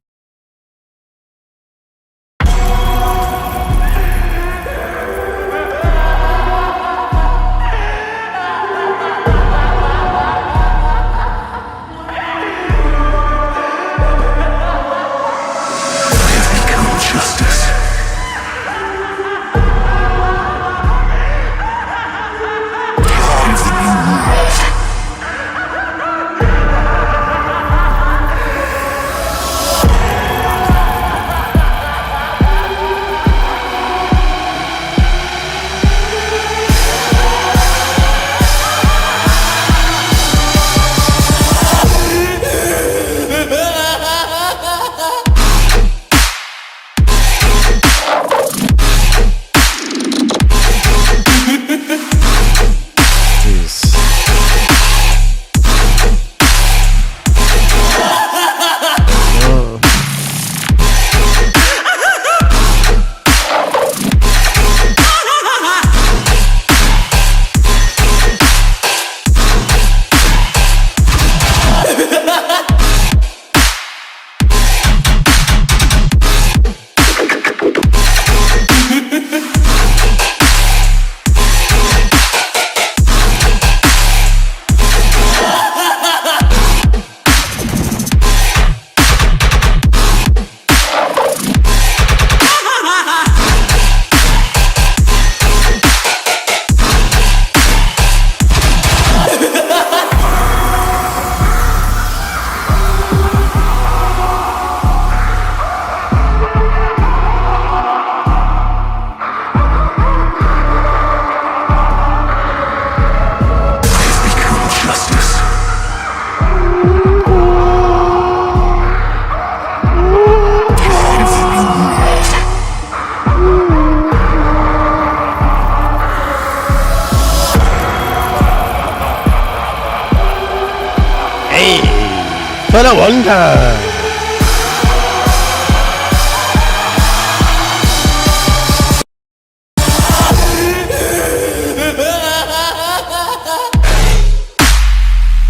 For the one time.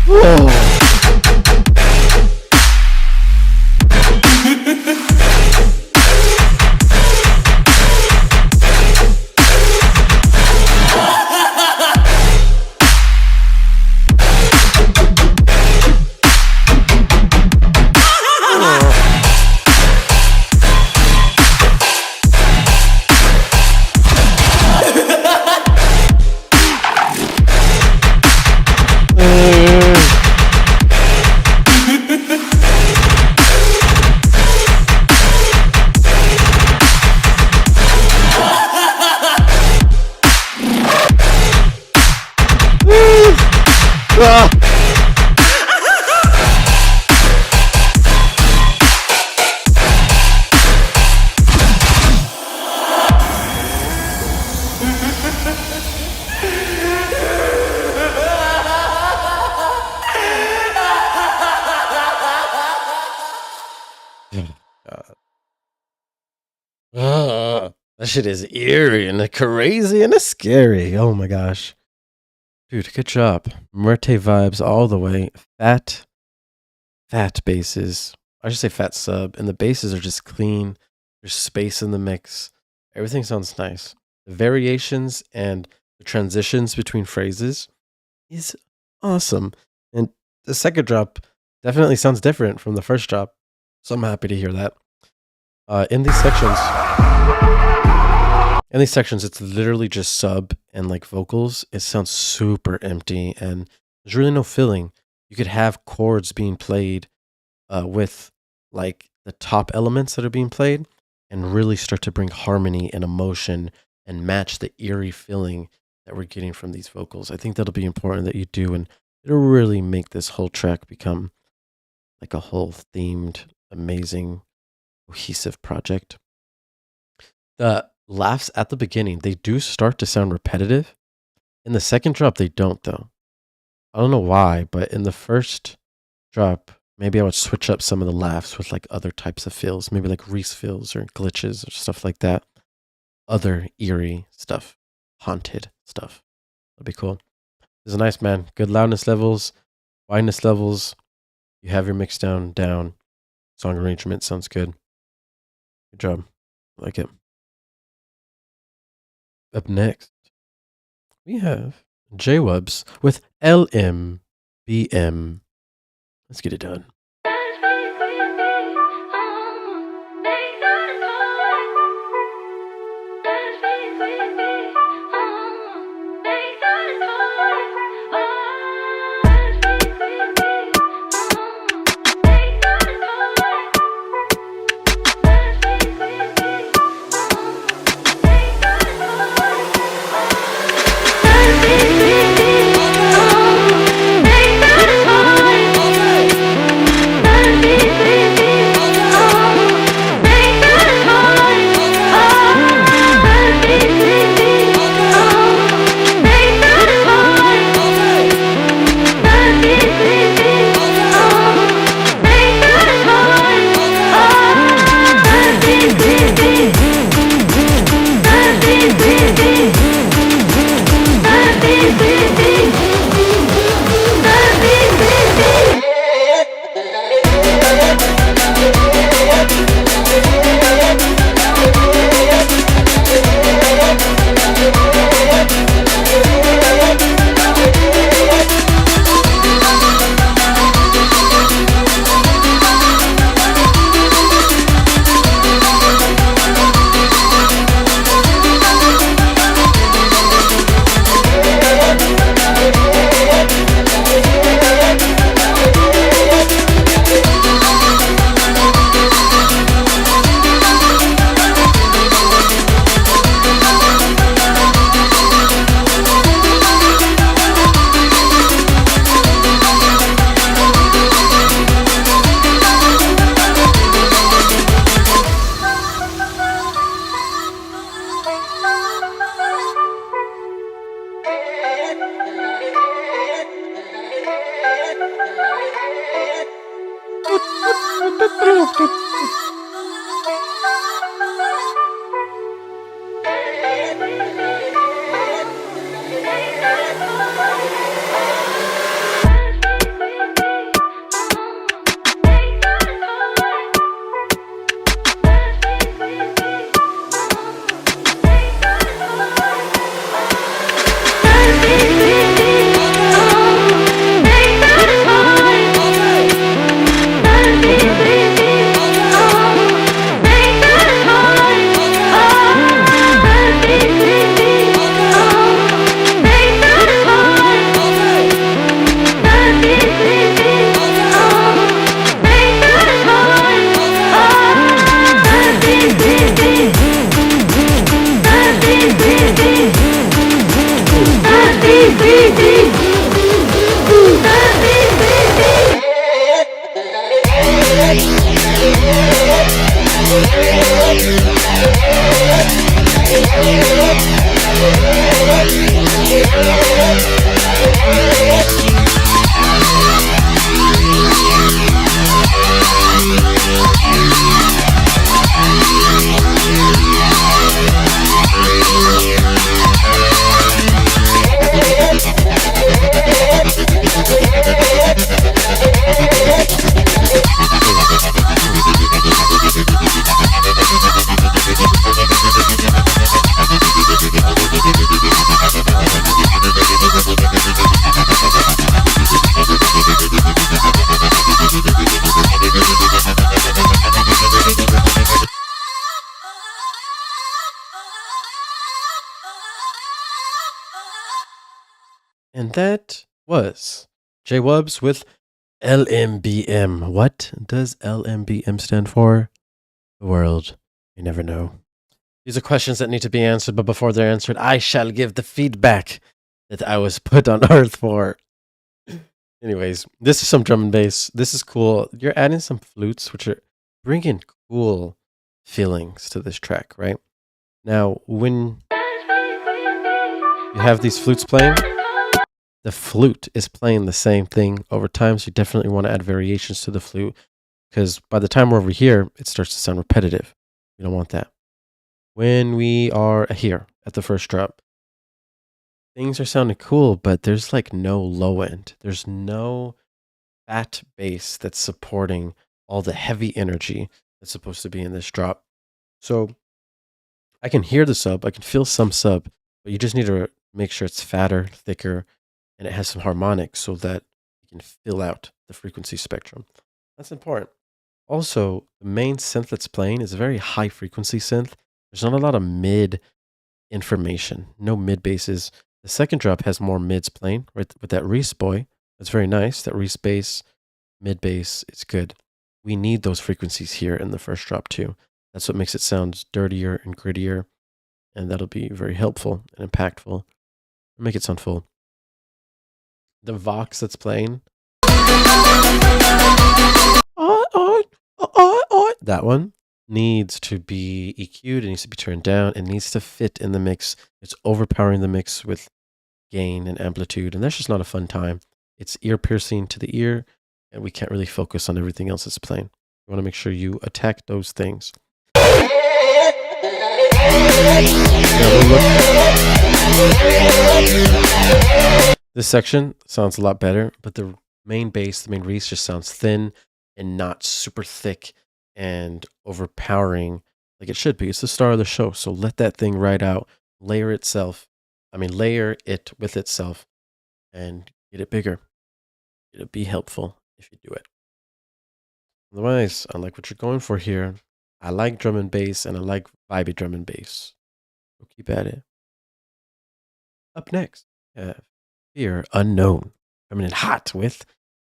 Whoa. That shit is eerie and crazy and it's scary. Oh my gosh. Dude, good job. Murte vibes all the way. Fat basses. I should say fat sub. And the basses are just clean. There's space in the mix. Everything sounds nice. The variations and the transitions between phrases is awesome. And the second drop definitely sounds different from the first drop. So I'm happy to hear that. In these sections, it's literally just sub and like vocals. It sounds super empty and there's really no filling. You could have chords being played with like the top elements that are being played and really start to bring harmony and emotion and match the eerie feeling that we're getting from these vocals. I think that'll be important that you do, and it'll really make this whole track become like a whole themed, amazing, cohesive project. The laughs at the beginning, they do start to sound repetitive. In the second drop, they don't though. I don't know why, but in the first drop, maybe I would switch up some of the laughs with like other types of fills, maybe like Reese fills or glitches or stuff like that. Other eerie stuff, haunted stuff. That'd be cool. This is nice, man. Good loudness levels, wideness levels. You have your mix down. Song arrangement sounds good. Good job. I like it. Up next, we have J-Wubs with LMBM. Let's get it done. And that was J-Wubs with LMBM. What does LMBM stand for? The world may never know. These are questions that need to be answered, but before they're answered, I shall give the feedback that I was put on Earth for. Anyways, this is some drum and bass. This is cool. You're adding some flutes, which are bringing cool feelings to this track, right? Now, when you have these flutes playing, the flute is playing the same thing over time, so you definitely want to add variations to the flute, because by the time we're over here, it starts to sound repetitive. We don't want that. When we are here at the first drop, things are sounding cool, but there's like no low end. There's no fat bass that's supporting all the heavy energy that's supposed to be in this drop. So I can hear the sub, I can feel some sub, but you just need to make sure it's fatter, thicker, and it has some harmonics so that you can fill out the frequency spectrum. That's important. Also, the main synth that's playing is a very high frequency synth. There's not a lot of mid information, no mid basses. The second drop has more mids playing, right, with that Reese boy. That's very nice. That Reese bass, mid bass is good. We need those frequencies here in the first drop too. That's what makes it sound dirtier and grittier, and that'll be very helpful and impactful. Make it sound full. The Vox that's playing, that one needs to be EQ'd, it needs to be turned down, it needs to fit in the mix. It's overpowering the mix with gain and amplitude, and that's just not a fun time. It's ear piercing to the ear, and we can't really focus on everything else that's playing. You want to make sure you attack those things. This section sounds a lot better, but the main bass, the main Reese, just sounds thin and not super thick and overpowering like it should be. It's the star of the show, so let that thing ride out, layer it with itself, and get it bigger. It'll be helpful if you do it. Otherwise, I like what you're going for here. I like drum and bass, and I like vibey drum and bass. So keep at it. Up next, we have Fear Unknown, coming in hot with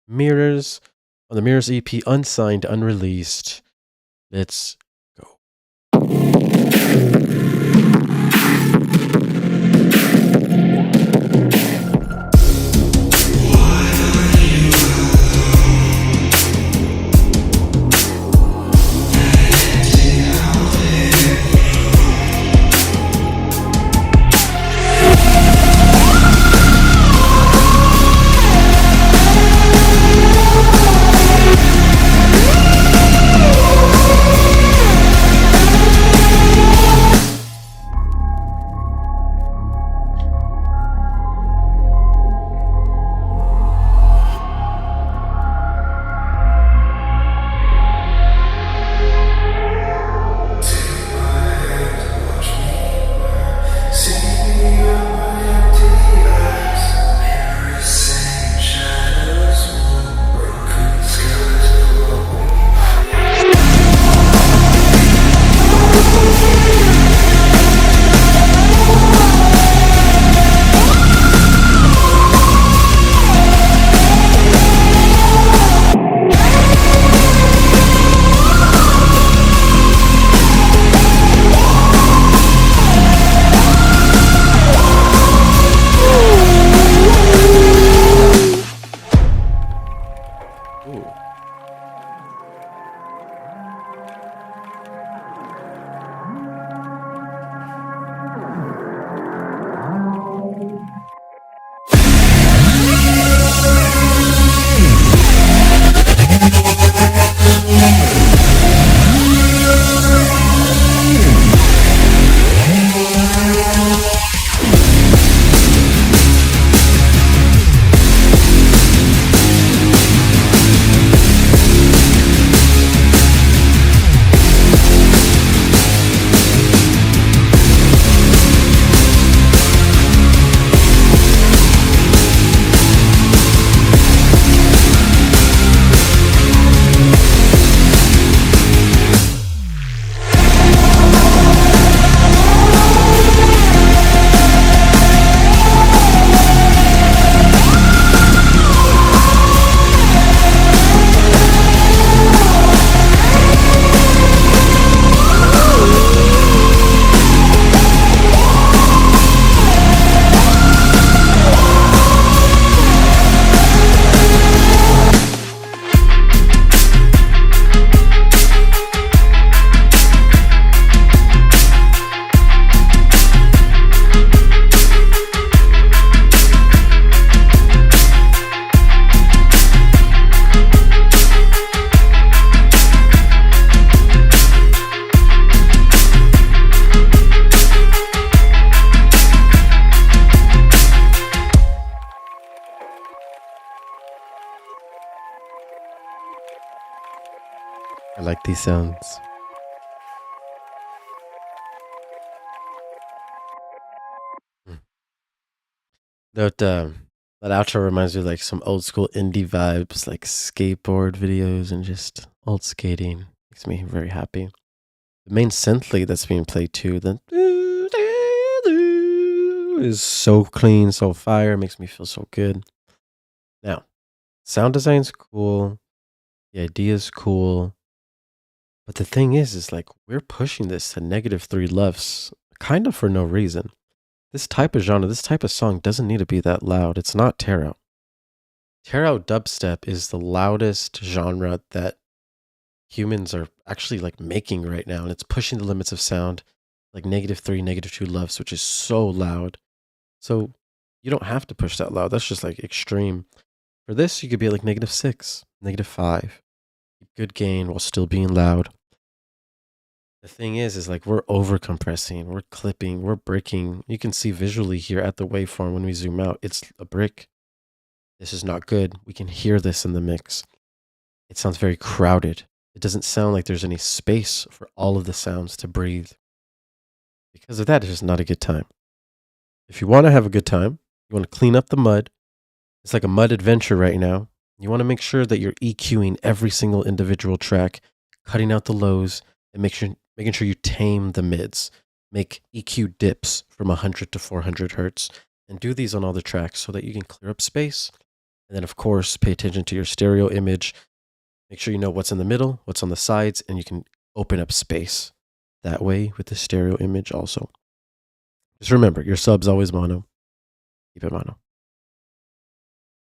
Mirrors on the Mirrors EP, unsigned, unreleased. Let's go. like these sounds. That outro reminds me of like some old school indie vibes, like skateboard videos and just old skating. Makes me very happy. The main synth lead that's being played too, is so clean, so fire, makes me feel so good. Now, sound design's cool, the idea's cool, but the thing is like we're pushing this to -3 LUFS kind of for no reason. This type of genre, this type of song doesn't need to be that loud. It's not tear out. Tear out dubstep is the loudest genre that humans are actually like making right now, and it's pushing the limits of sound, like -3, -2 LUFS, which is so loud. So you don't have to push that loud. That's just like extreme. For this, you could be at like -6, -5. Good gain while still being loud. The thing is like we're over compressing, we're clipping, we're breaking. You can see visually here at the waveform when we zoom out, it's a brick. This is not good. We can hear this in the mix. It sounds very crowded. It doesn't sound like there's any space for all of the sounds to breathe. Because of that, it's just not a good time. If you want to have a good time, you want to clean up the mud. It's like a mud adventure right now. You want to make sure that you're EQing every single individual track, cutting out the lows, and making sure you tame the mids. Make EQ dips from 100 to 400 hertz, and do these on all the tracks so that you can clear up space. And then, of course, pay attention to your stereo image. Make sure you know what's in the middle, what's on the sides, and you can open up space that way with the stereo image also. Just remember, your sub's always mono. Keep it mono.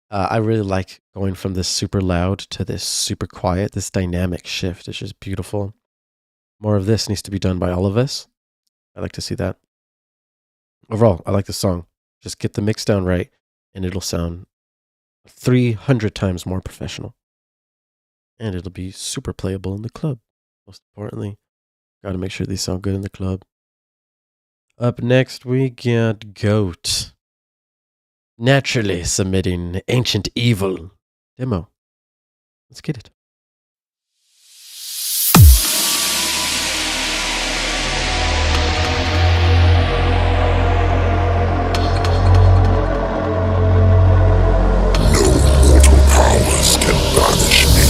I really like going from this super loud to this super quiet. This dynamic shift is just beautiful. More of this needs to be done by all of us. I like to see that. Overall, I like the song. Just get the mix down right, and it'll sound 300 times more professional. And it'll be super playable in the club. Most importantly, got to make sure these sound good in the club. Up next, we got Goat. Naturally submitting Ancient Evil demo. Let's get it. Powers can banish me.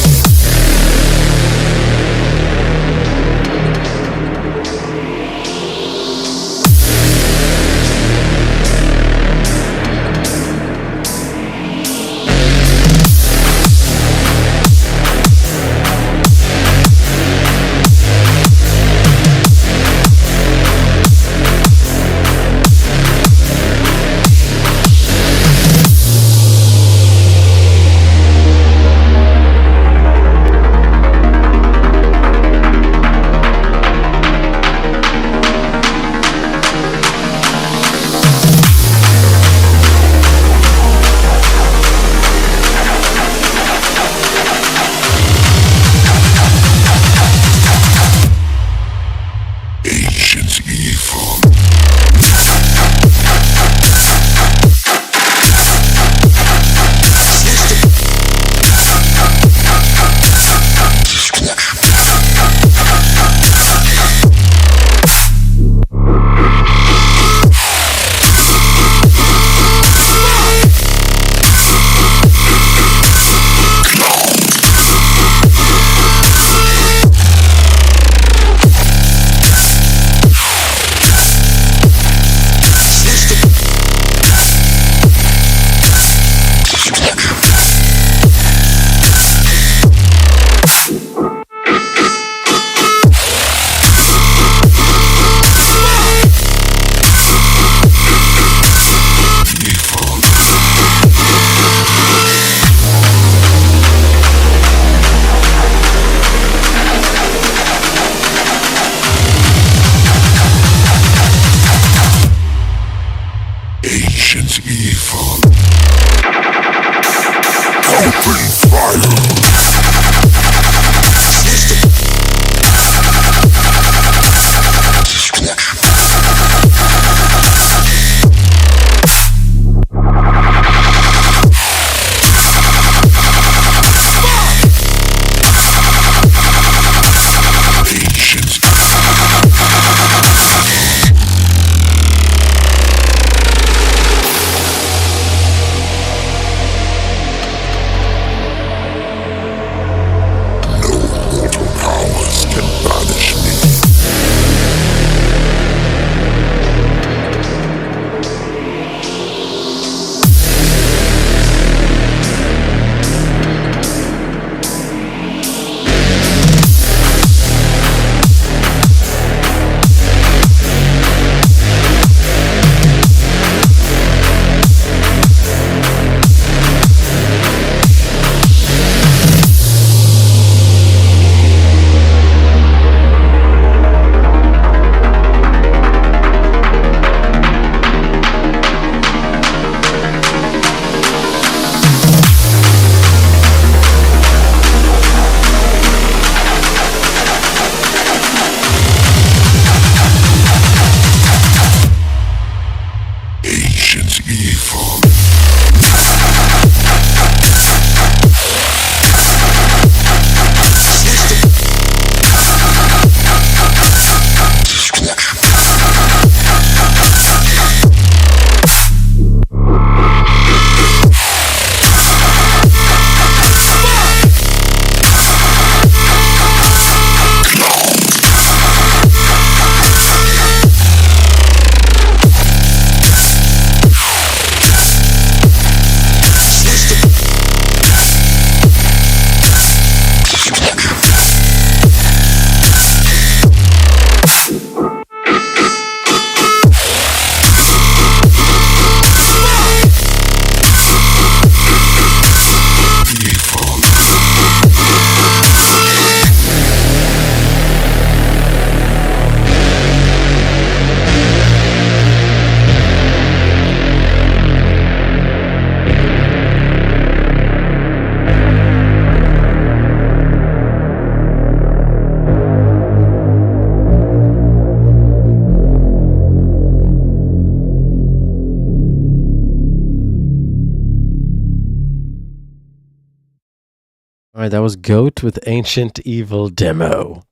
All right, that was Goat with Ancient Evil Demo.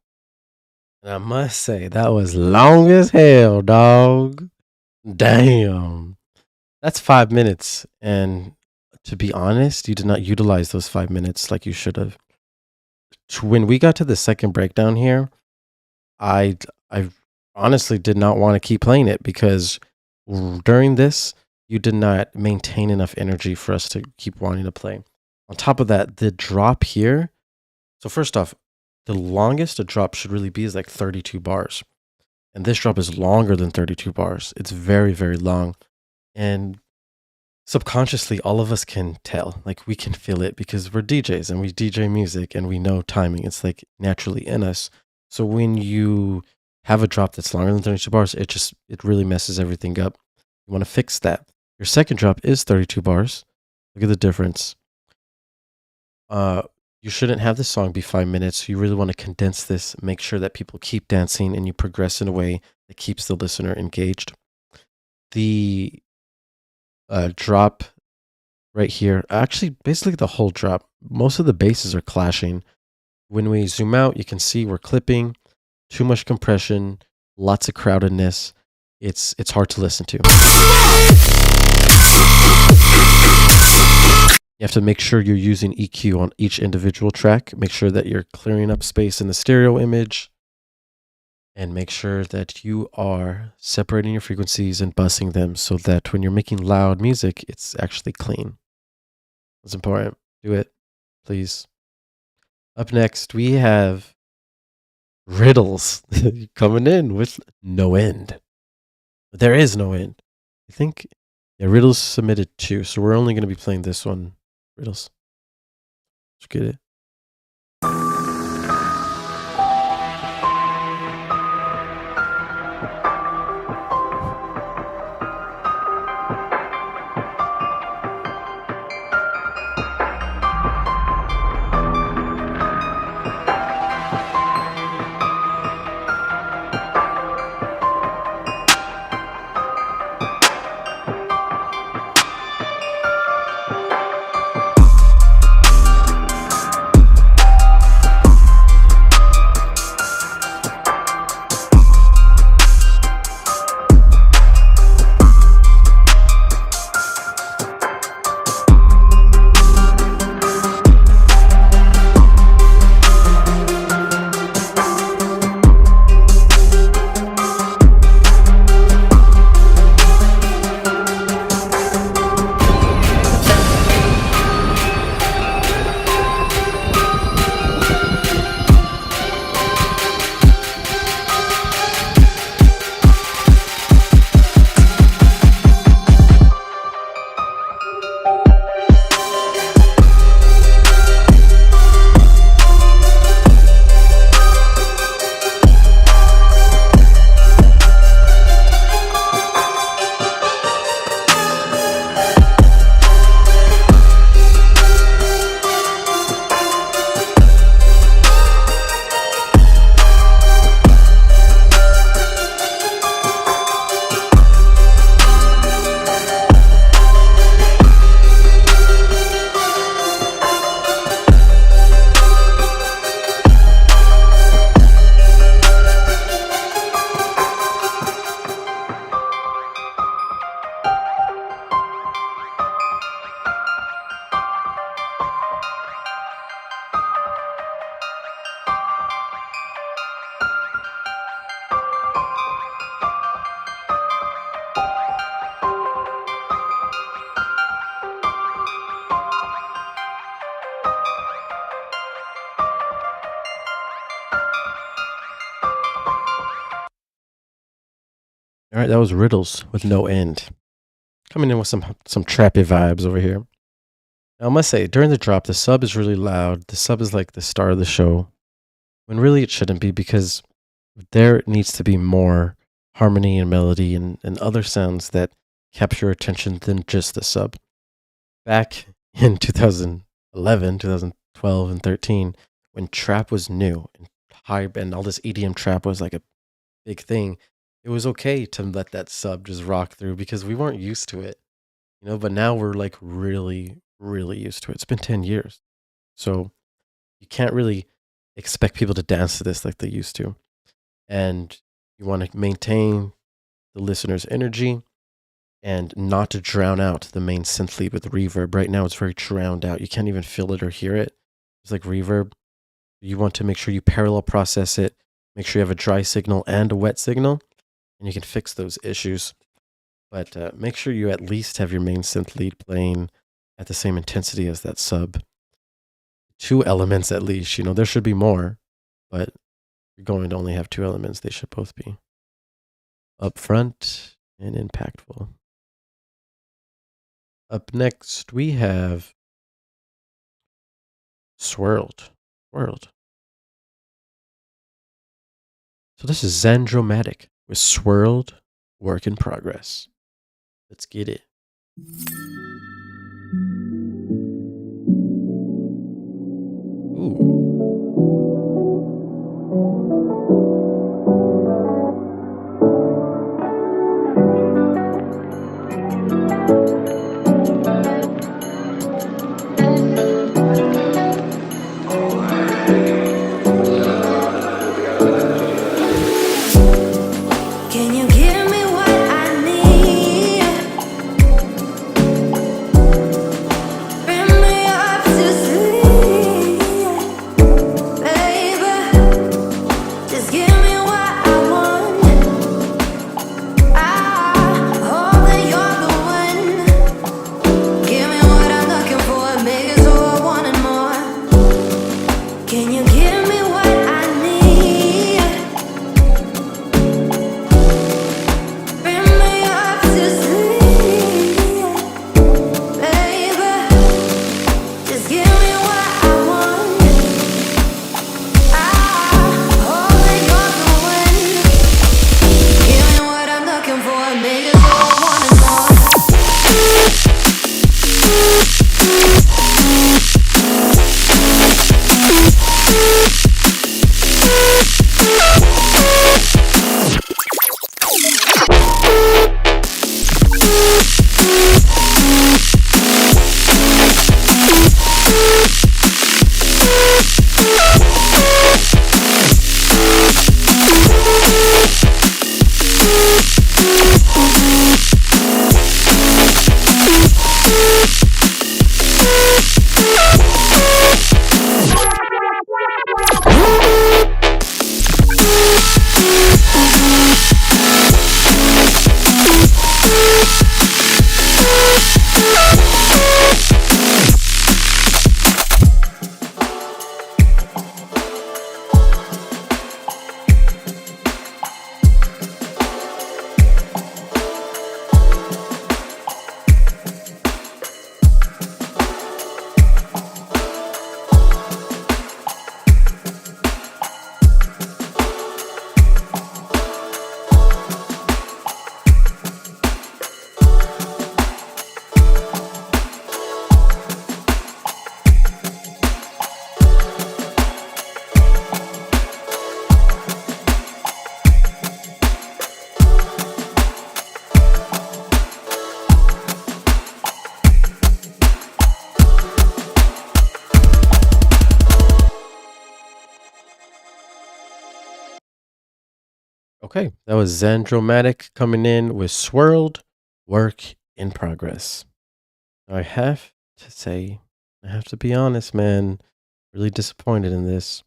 And I must say, that was long as hell, dog. Damn. That's 5 minutes. And to be honest, you did not utilize those 5 minutes like you should have. When we got to the second breakdown here, I honestly did not want to keep playing it because during this, you did not maintain enough energy for us to keep wanting to play. On top of that, the drop here. So first off, the longest a drop should really be is like 32 bars. And this drop is longer than 32 bars. It's very, very long. And subconsciously, all of us can tell, like we can feel it because we're DJs and we DJ music and we know timing. It's like naturally in us. So when you have a drop that's longer than 32 bars, it really messes everything up. You want to fix that. Your second drop is 32 bars. Look at the difference. You shouldn't have the song be 5 minutes. You really want to condense this, make sure that people keep dancing and you progress in a way that keeps the listener engaged. The drop right here, actually, basically the whole drop, most of the basses are clashing. When we zoom out, you can see we're clipping, too much compression, lots of crowdedness. It's hard to listen to. You have to make sure you're using EQ on each individual track. Make sure that you're clearing up space in the stereo image. And make sure that you are separating your frequencies and bussing them so that when you're making loud music, it's actually clean. It's important. Do it, please. Up next, we have Riddles coming in with no end. There is no end. I think, yeah, Riddles submitted 2, so we're only going to be playing this one. Riddles. Let's get it. All right, that was Riddles with no end. Coming in with some trappy vibes over here. Now, I must say, during the drop, the sub is really loud. The sub is like the star of the show, when really it shouldn't be because there needs to be more harmony and melody and other sounds that capture attention than just the sub. Back in 2011, 2012, and 13, when trap was new and hype and all this EDM trap was like a big thing, it was okay to let that sub just rock through because we weren't used to it, but now we're like really, really used to it. It's been 10 years. So You can't really expect people to dance to this like they used to. And you want to maintain the listener's energy and not to drown out the main synth lead with reverb. Right now, it's very drowned out. You can't even feel it or hear it. It's like reverb. You want to make sure you parallel process it, make sure you have a dry signal and a wet signal, and you can fix those issues. But make sure you at least have your main synth lead playing at the same intensity as that sub. 2 elements at least. You know, there should be more, but you're going to only have 2 elements. They should both be upfront and impactful. Up next, we have Swirled. So this is Xandromatic with Swirled, work in progress. Let's get it. Ooh. Can you give me what I need? Bring me up to sleep, baby. Just give me what I want. I hope that you're the one. Give me what I'm looking for, make it so I want it more. Can you give me what I need? Bring me up to sleep, baby. Just give me what I want. I hope that you're the one. Give me what I'm looking for, make it so I want it more. Okay, that was Xandromatic coming in with Swirled, work in progress. I have to say, I have to be honest, man, really disappointed in this.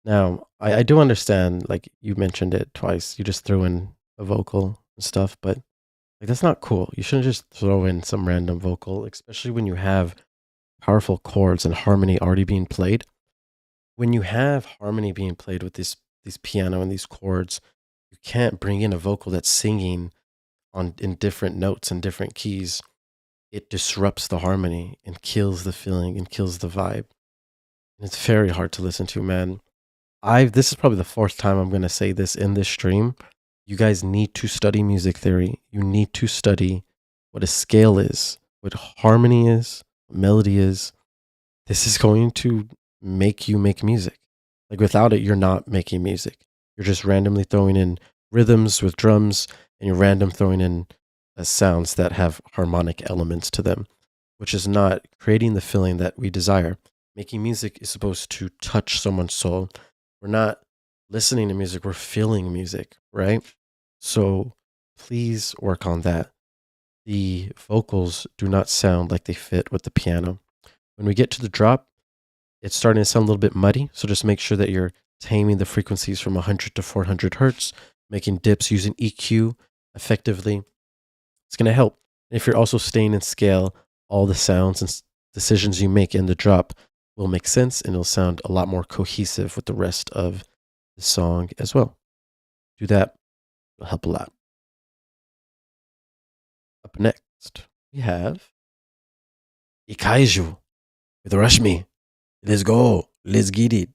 Now, I do understand, like you mentioned it twice, you just threw in a vocal and stuff, but like that's not cool. You shouldn't just throw in some random vocal, especially when you have powerful chords and harmony already being played. When you have harmony being played with these piano and these chords, you can't bring in a vocal that's singing in different notes and different keys. It disrupts the harmony and kills the feeling and kills the vibe. And it's very hard to listen to, man. This is probably the 4th time I'm going to say this in this stream. You guys need to study music theory. You need to study what a scale is, what harmony is, what melody is. This is going to make you make music. Like without it, you're not making music. You're just randomly throwing in rhythms with drums and you're random throwing in sounds that have harmonic elements to them, which is not creating the feeling that we desire, making music is supposed to touch someone's soul. We're not listening to music, we're feeling music, right? So please work on that. The vocals do not sound like they fit with the piano. When we get to the drop, it's starting to sound a little bit muddy. So just make sure that you're taming the frequencies from 100 to 400 hertz, making dips using EQ effectively. It's going to help. And if you're also staying in scale, all the sounds and decisions you make in the drop will make sense and it'll sound a lot more cohesive with the rest of the song as well. Do that, it'll help a lot. Up next, we have Ikaiju with Rush Me. Let's go. Let's get it.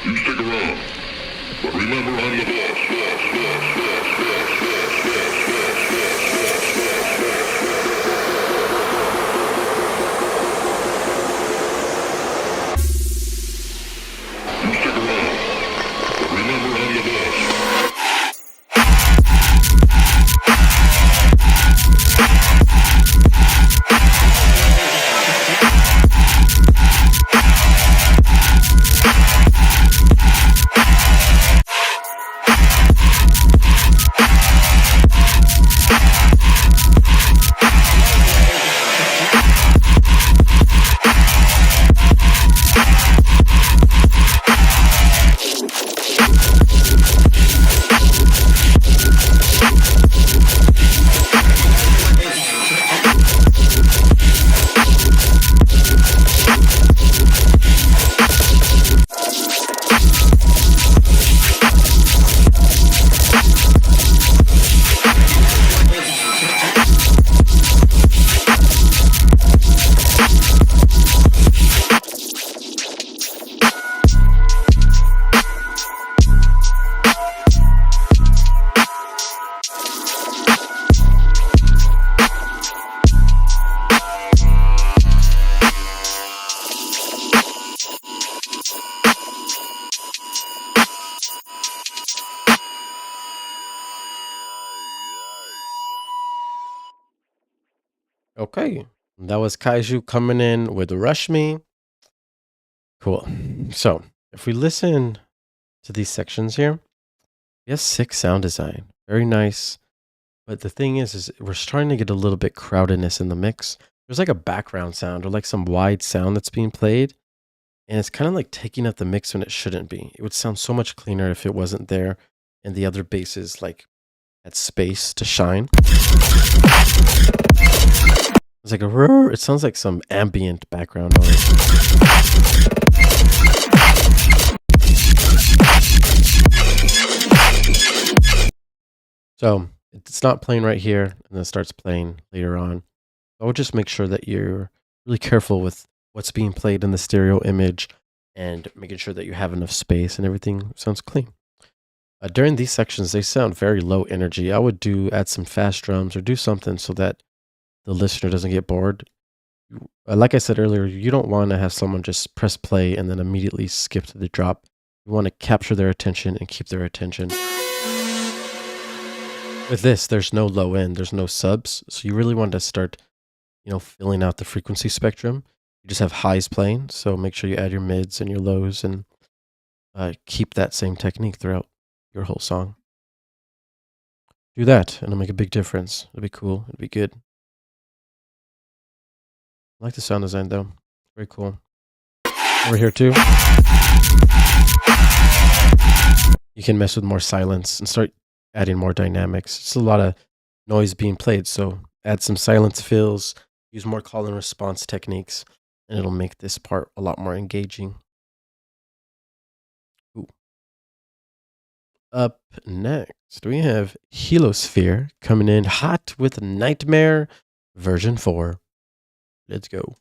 You stick around, but remember I'm the Okay, that was Kaiju coming in with Rush Me. Cool. So if we listen to these sections here, we have sick sound design. Very nice. But the thing is we're starting to get a little bit crowdedness in the mix. There's like a background sound or like some wide sound that's being played. And it's kind of like taking up the mix when it shouldn't be. It would sound so much cleaner if it wasn't there and the other basses like had space to shine. It's like it sounds like some ambient background noise. So it's not playing right here and then it starts playing later on. I would just make sure that you're really careful with what's being played in the stereo image and making sure that you have enough space and everything sounds clean. During these sections, they sound very low energy. I would add some fast drums or do something so that the listener doesn't get bored. Like I said earlier, you don't want to have someone just press play and then immediately skip to the drop. You want to capture their attention and keep their attention. With this, there's no low end, there's no subs, so you really want to start, filling out the frequency spectrum. You just have highs playing, so make sure you add your mids and your lows and keep that same technique throughout your whole song. Do that, and it'll make a big difference. It'll be cool. It'll be good. I like the sound design, though. Very cool. Over here, too, you can mess with more silence and start adding more dynamics. It's a lot of noise being played, so add some silence fills, use more call and response techniques, and it'll make this part a lot more engaging. Ooh. Up next, we have Helosphere coming in hot with Nightmare version 4. Let's go.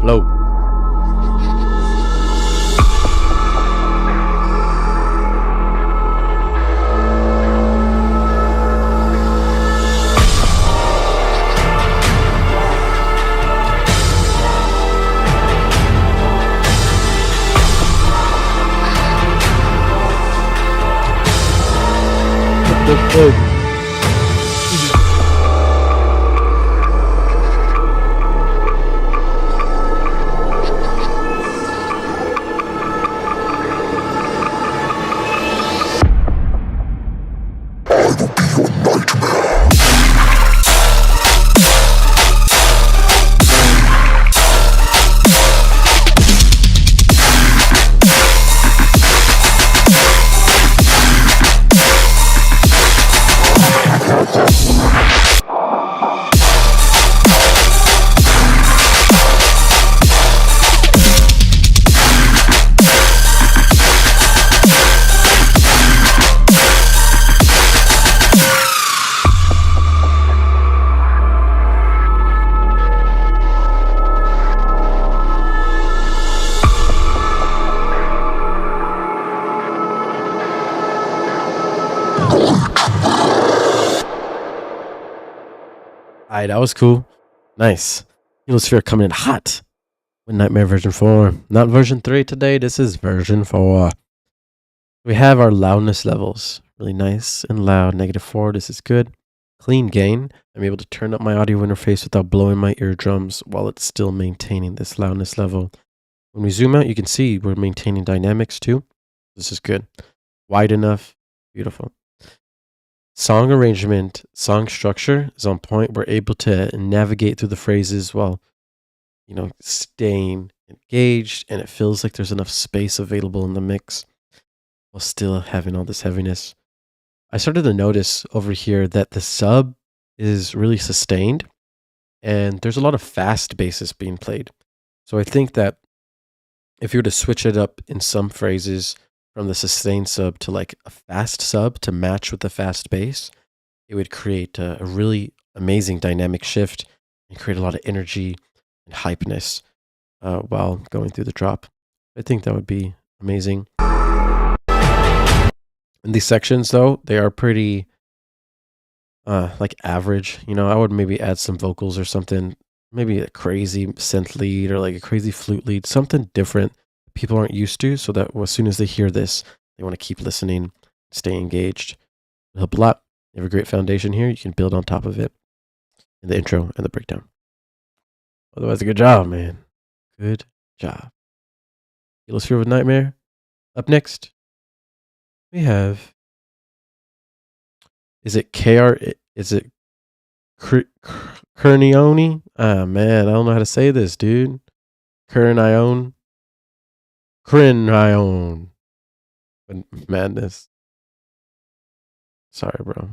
Flow. Alright, that was cool. Nice. Helosphere coming in hot with Nightmare version 4. Not version 3 today, this is version 4. We have our loudness levels. Really nice and loud. -4, this is good. Clean gain. I'm able to turn up my audio interface without blowing my eardrums while it's still maintaining this loudness level. When we zoom out, you can see we're maintaining dynamics too. This is good. Wide enough. Beautiful. Song arrangement, song structure is on point. We're able to navigate through the phrases while, staying engaged, and it feels like there's enough space available in the mix while still having all this heaviness. I started to notice over here that the sub is really sustained, and there's a lot of fast basses being played. So I think that if you were to switch it up in some phrases from the sustained sub to like a fast sub to match with the fast bass, it would create a really amazing dynamic shift and create a lot of energy and hypeness while going through the drop. I think that would be amazing. In these sections, though, they are pretty like average. I would maybe add some vocals or something maybe a crazy synth lead or like a crazy flute lead, something different people aren't used to, so that as soon as they hear this, they want to keep listening, stay engaged. It'll help a lot. You have a great foundation here. You can build on top of it in the intro and the breakdown. Otherwise, a good job, man. Good job. Let's hear with Nightmare. Up next, we have. Is it KR? Is it Kernione? Ah, man, I don't know how to say this, dude. Kernione. Madness. Sorry, bro.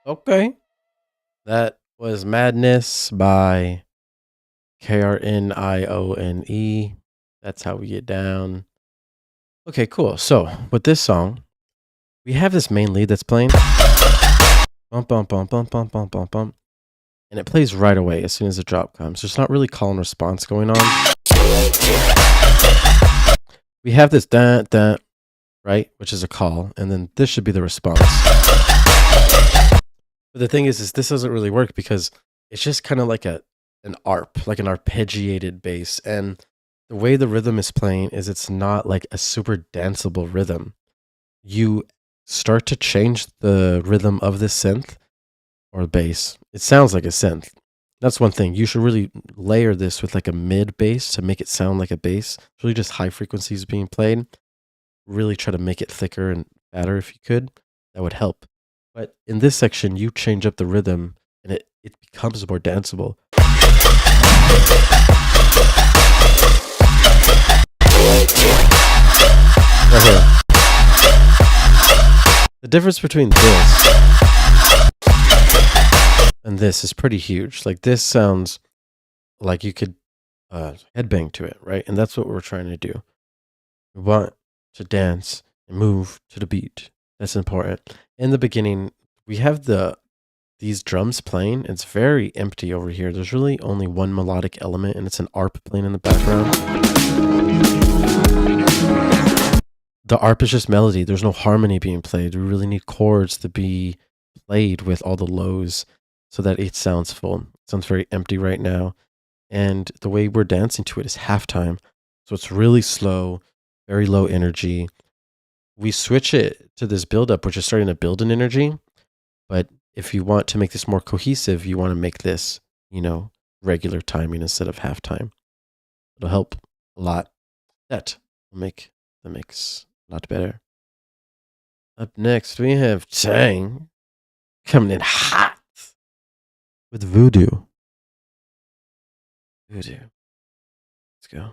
Okay. That was Madness by Krnione. That's how we get down. Okay, cool. So with this song, we have this main lead that's playing. Bump, bump, bump, bump, bump, bump, bump, bump. And it plays right away as soon as the drop comes. There's not really call and response going on. We have this dun, dun, right? Which is a call. And then this should be the response. But the thing is this doesn't really work because it's just kind of like an ARP, like an arpeggiated bass. And the way the rhythm is playing is it's not like a super danceable rhythm. You start to change the rhythm of the synth or bass. It sounds like a synth. That's one thing. You should really layer this with like a mid bass to make it sound like a bass. It's really just high frequencies being played. Really try to make it thicker and fatter if you could. That would help. But in this section, you change up the rhythm and it becomes more danceable. Right here. The difference between this and this is pretty huge. Like this sounds like you could headbang to it, right? And that's what we're trying to do. We want to dance and move to the beat. That's important. In the beginning, we have these drums playing. It's very empty over here. There's really only one melodic element, and it's an ARP playing in the background. The ARP is just melody. There's no harmony being played. We really need chords to be played with all the lows so that it sounds full. It sounds very empty right now. And the way we're dancing to it is halftime. So it's really slow, very low energy. We switch it to this buildup, which is starting to build an energy. But if you want to make this more cohesive, you want to make this, regular timing instead of halftime. It'll help a lot. That will make the mix a lot better. Up next, we have Tang coming in hot with Voodoo. Voodoo. Let's go.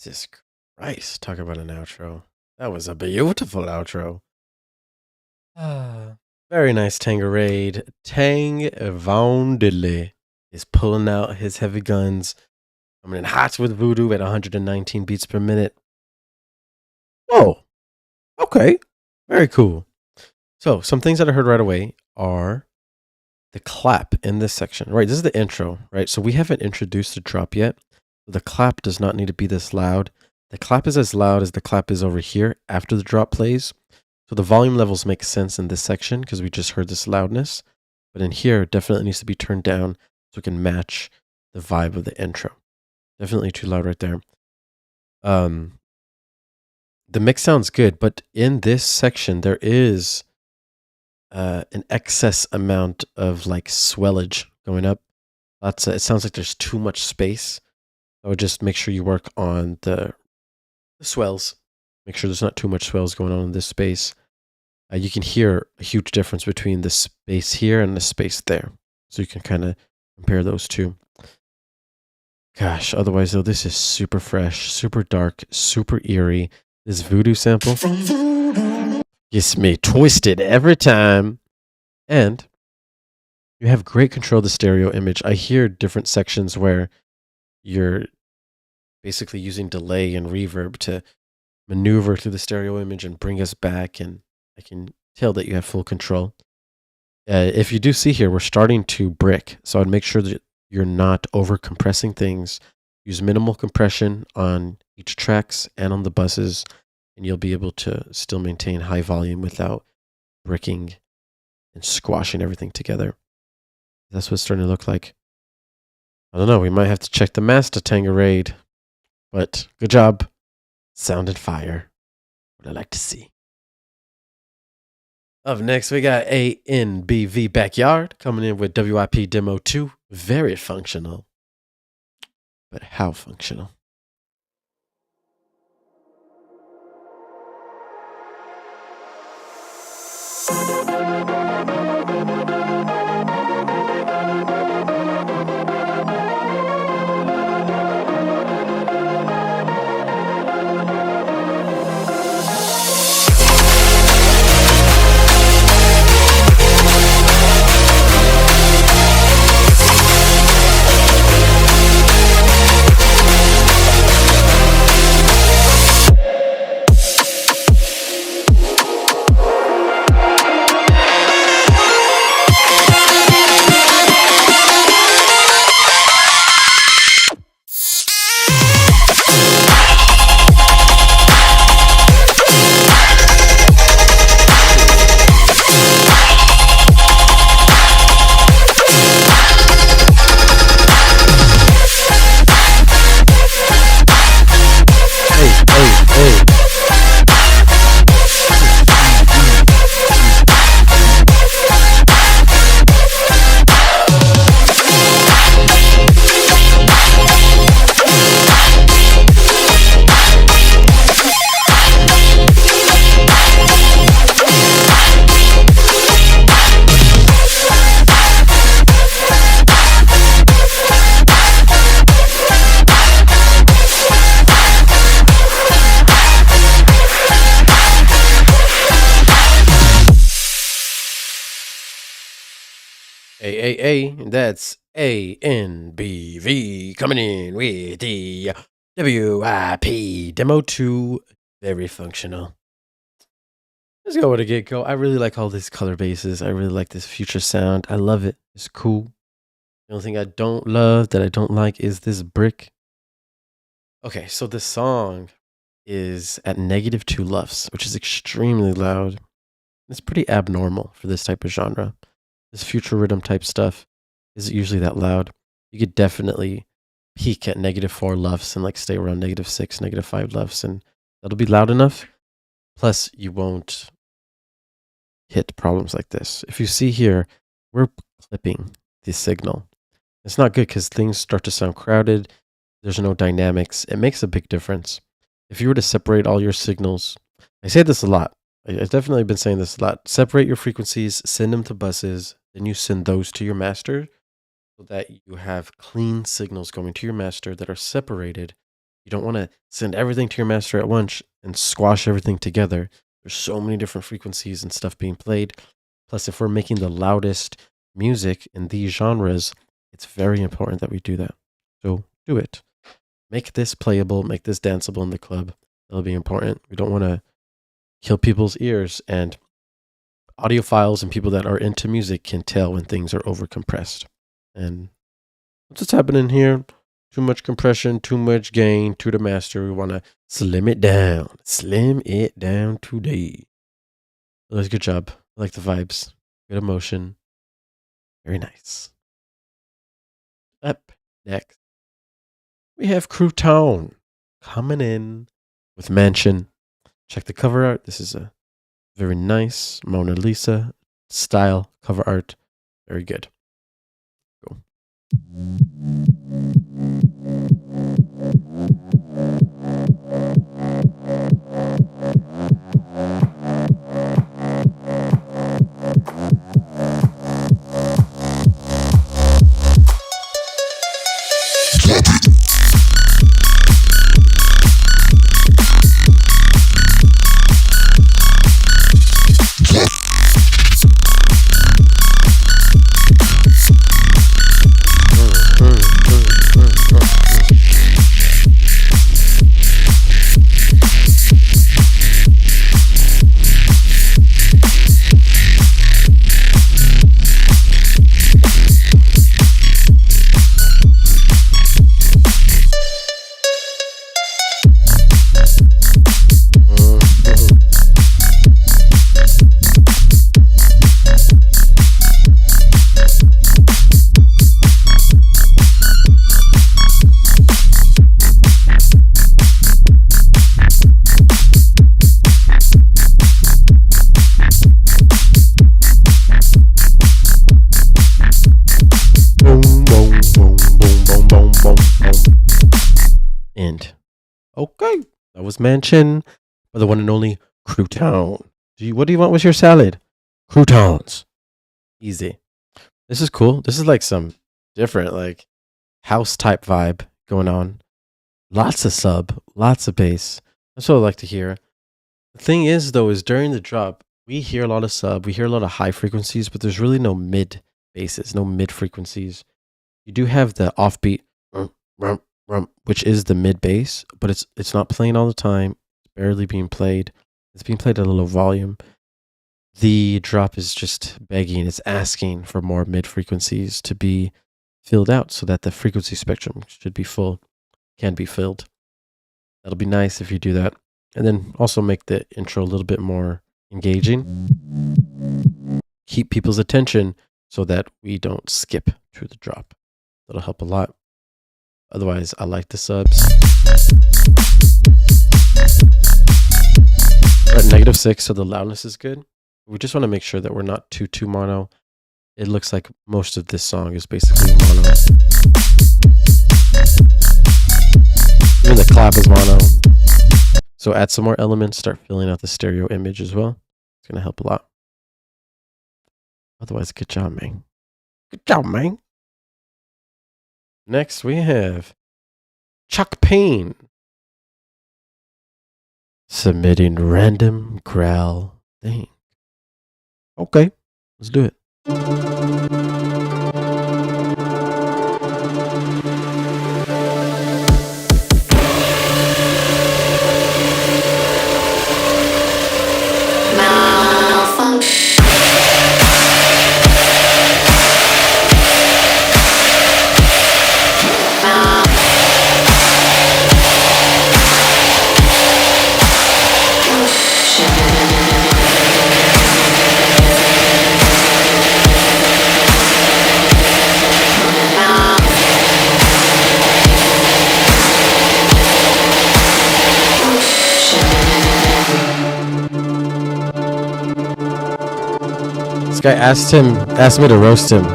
Jesus Christ, talk about an outro. That was a beautiful outro. Very nice Tangerade. Tang Vaundele is pulling out his heavy guns. Coming in hot with Voodoo at 119 beats per minute. Whoa. Okay. Very cool. So, some things that I heard right away are the clap in this section. Right, this is the intro, right? So we haven't introduced the drop yet. The clap does not need to be this loud. the clap is as loud as the clap is over here after the drop plays. So the volume levels make sense in this section because we just heard this loudness. But in here, it definitely needs to be turned down so it can match the vibe of the intro. Definitely too loud right there. The mix sounds good, but in this section, there is an excess amount of like swellage going up. It sounds like there's too much space. I would just make sure you work on the swells. Make sure there's not too much swells going on in this space. You can hear a huge difference between the space here and the space there. So you can kind of compare those two. Gosh, otherwise though, this is super fresh, super dark, super eerie. This voodoo sample gets me twisted every time. And you have great control of the stereo image. I hear different sections where you're basically using delay and reverb to maneuver through the stereo image and bring us back, and I can tell that you have full control. If you do see here, we're starting to brick, so I'd make sure that you're not over compressing things. Use minimal compression on each tracks and on the buses, and you'll be able to still maintain high volume without bricking and squashing everything together. That's what it's starting to look like. I don't know, we might have to check the master Tangerade, but good job. Sounded fire. What I like to see. Up next, we got ANBV Backyard coming in with WIP Demo 2. Very functional. But how functional? That's ANBV coming in with the WIP Demo 2. Very functional. Let's go with a get go. I really like all these color bases. I really like this future sound. I love it. It's cool. The only thing I don't love, that I don't like, is this brick. Okay, so the song is at -2 LUFS, which is extremely loud. It's pretty abnormal for this type of genre. This future rhythm type stuff isn't usually that loud. You could definitely peak at -4 LUFS and like stay around -6, -5 LUFS, and that'll be loud enough. Plus, you won't hit problems like this. If you see here, we're clipping the signal. It's not good because things start to sound crowded. There's no dynamics. It makes a big difference. If you were to separate all your signals, I say this a lot. I've definitely been saying this a lot. Separate your frequencies, send them to buses, then you send those to your master so that you have clean signals going to your master that are separated. You don't want to send everything to your master at once and squash everything together. There's so many different frequencies and stuff being played. Plus, if we're making the loudest music in these genres, it's very important that we do that. So do it. Make this playable, make this danceable in the club. That'll be important. We don't want to kill people's ears, and audiophiles and people that are into music can tell when things are overcompressed. And what's happening here? Too much compression, too much gain to the master. We want to Slim it down. Slim it down today. That was a good job. I like the vibes. Good emotion. Very nice. Up next, we have Crouton coming in with Mansion. Check the cover art. This is a very nice Mona Lisa style cover art. Very good. Go. And okay, that was Mansion by the one and only Crouton. What do you want with your salad? Croutons. Easy. This is cool. This is like some different, like house type vibe going on. Lots of sub, lots of bass. That's what I like to hear. The thing is, though, is during the drop, we hear a lot of sub, we hear a lot of high frequencies, but there's really no mid basses, no mid frequencies. You do have the offbeat, which is the mid bass, but it's not playing all the time. It's barely being played. It's being played at a low volume. The drop is just begging, it's asking for more mid frequencies to be filled out so that the frequency spectrum should be full, can be filled. That'll be nice if you do that. And then also make the intro a little bit more engaging. Keep people's attention so that we don't skip through the drop. That'll help a lot. Otherwise, I like the subs. We're at -6, so the loudness is good. We just want to make sure that we're not too mono. It looks like most of this song is basically mono. Even the clap is mono. So add some more elements, start filling out the stereo image as well. It's going to help a lot. Otherwise, good job, man. Good job, man. Next, we have Chuck Payne submitting random growl thing. Okay, let's do it. Guy asked me to roast him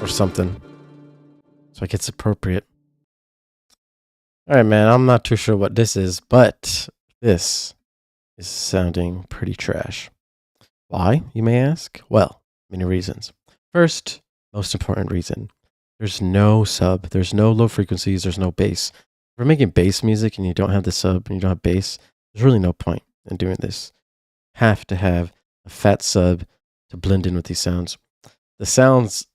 or something. So like it's appropriate. Alright, man, I'm not too sure what this is, but this is sounding pretty trash. Why, you may ask? Well, many reasons. First, most important reason. There's no sub, there's no low frequencies, there's no bass. If we're making bass music and you don't have the sub and you don't have bass, there's really no point in doing this. Have to have a fat sub to blend in with these sounds. The sounds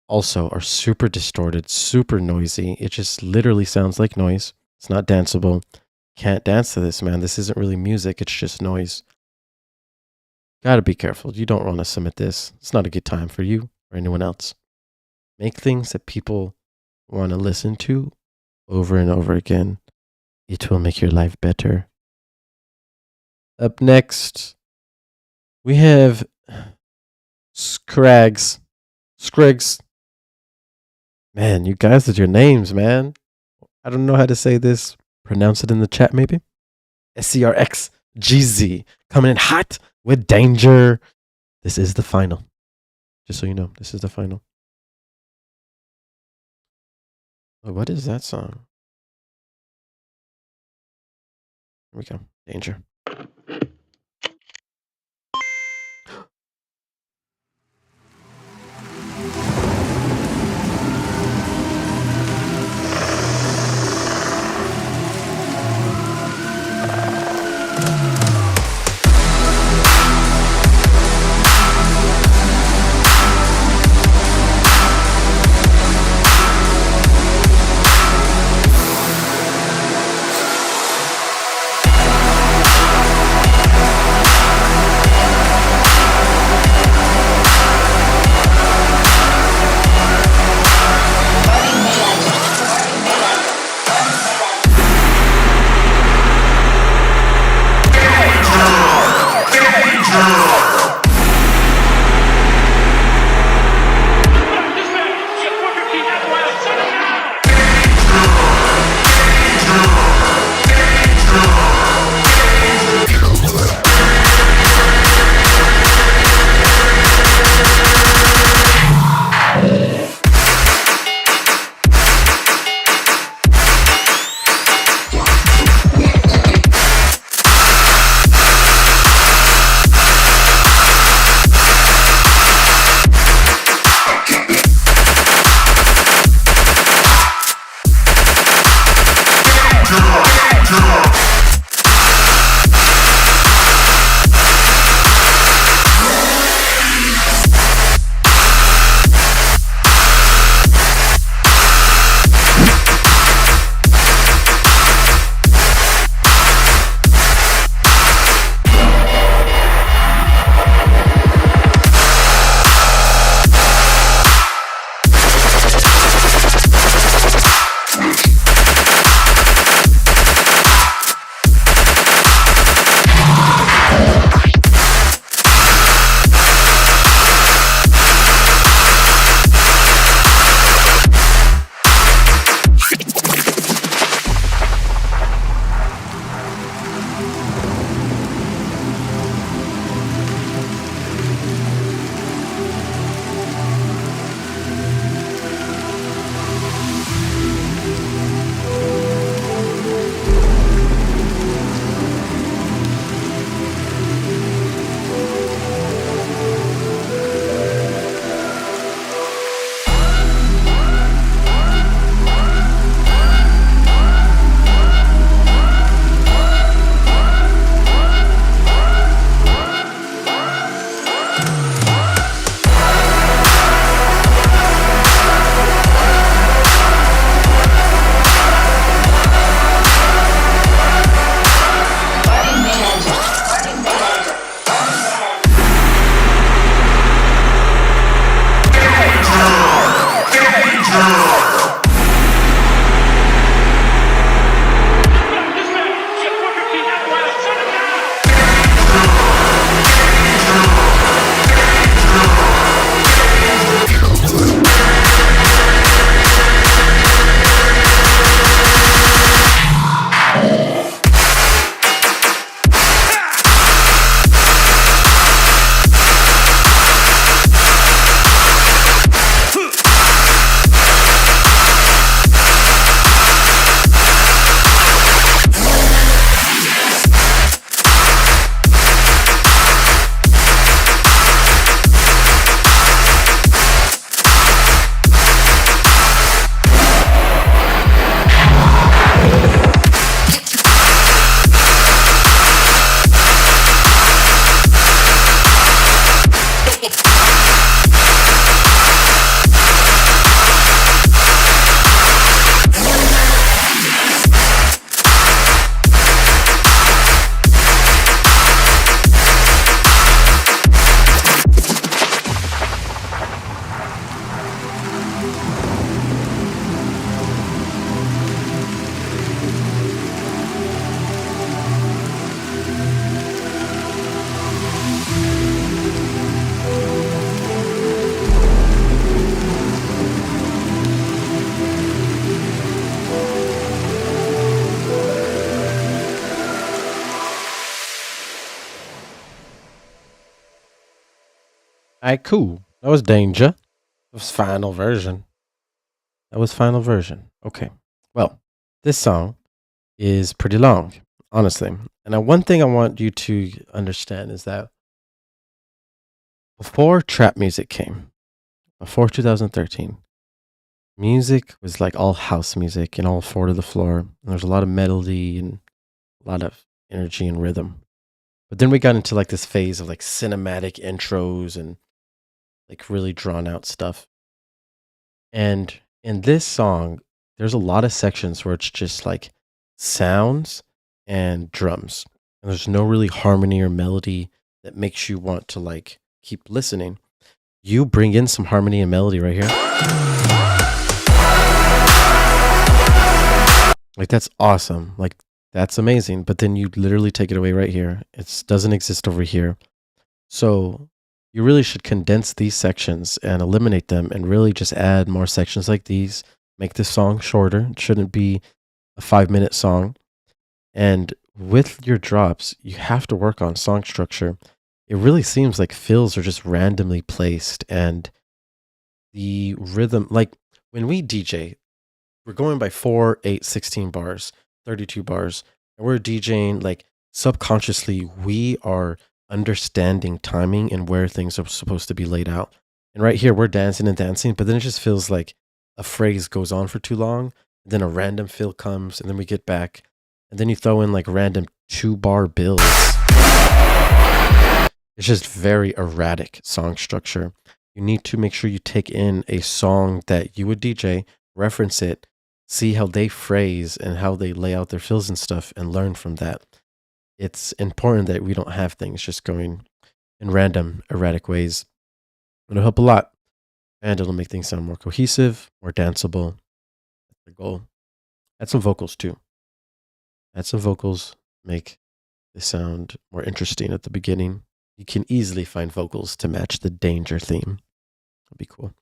also are super distorted, super noisy. It just literally sounds like noise. It's not danceable. Can't dance to this, man. This isn't really music. It's just noise. Gotta be careful. You don't want to submit this. It's not a good time for you or anyone else. Make things that people want to listen to over and over again. It will make your life better. Up next, we have Scraggs. Man, you guys with your names, man. I don't know how to say this. Pronounce it in the chat, maybe. SCRXGZ coming in hot with danger. This is the final. Just so you know, this is the final. Oh, what is that song? Here we go. Danger. right, cool. That was Danger. That was final version. Okay. Well, this song is pretty long, honestly. And one thing I want you to understand is that before trap music came, before 2013, music was like all house music and all four to the floor. And there's a lot of melody and a lot of energy and rhythm. But then we got into like this phase of like cinematic intros and like really drawn out stuff. And in this song, there's a lot of sections where it's just like sounds and drums. And there's no really harmony or melody that makes you want to like keep listening. You bring in some harmony and melody right here. Like that's awesome. Like that's amazing. But then you literally take it away right here. It doesn't exist over here. So you really should condense these sections and eliminate them and really just add more sections like these. Make this song shorter. It shouldn't be a 5-minute song. And with your drops, you have to work on song structure. It really seems like fills are just randomly placed, and the rhythm, like when we DJ, we're going by 4, 8, 16 bars, 32 bars, and we're DJing like subconsciously we are understanding timing and where things are supposed to be laid out. And right here we're dancing and dancing, but then it just feels like a phrase goes on for too long, and then a random fill comes, and then we get back, and then you throw in like random 2-bar builds. It's just very erratic song structure. You need to make sure you take in a song that you would DJ, reference it, see how they phrase and how they lay out their fills and stuff, and learn from that. It's important that we don't have things just going in random, erratic ways. It'll help a lot, and it'll make things sound more cohesive, more danceable. That's the goal. Add some vocals too. Add some vocals, make the sound more interesting at the beginning. You can easily find vocals to match the danger theme. That'd be cool.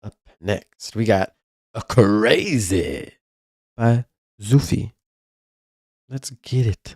Up next, we got A Crazy by Zufi. Let's get it.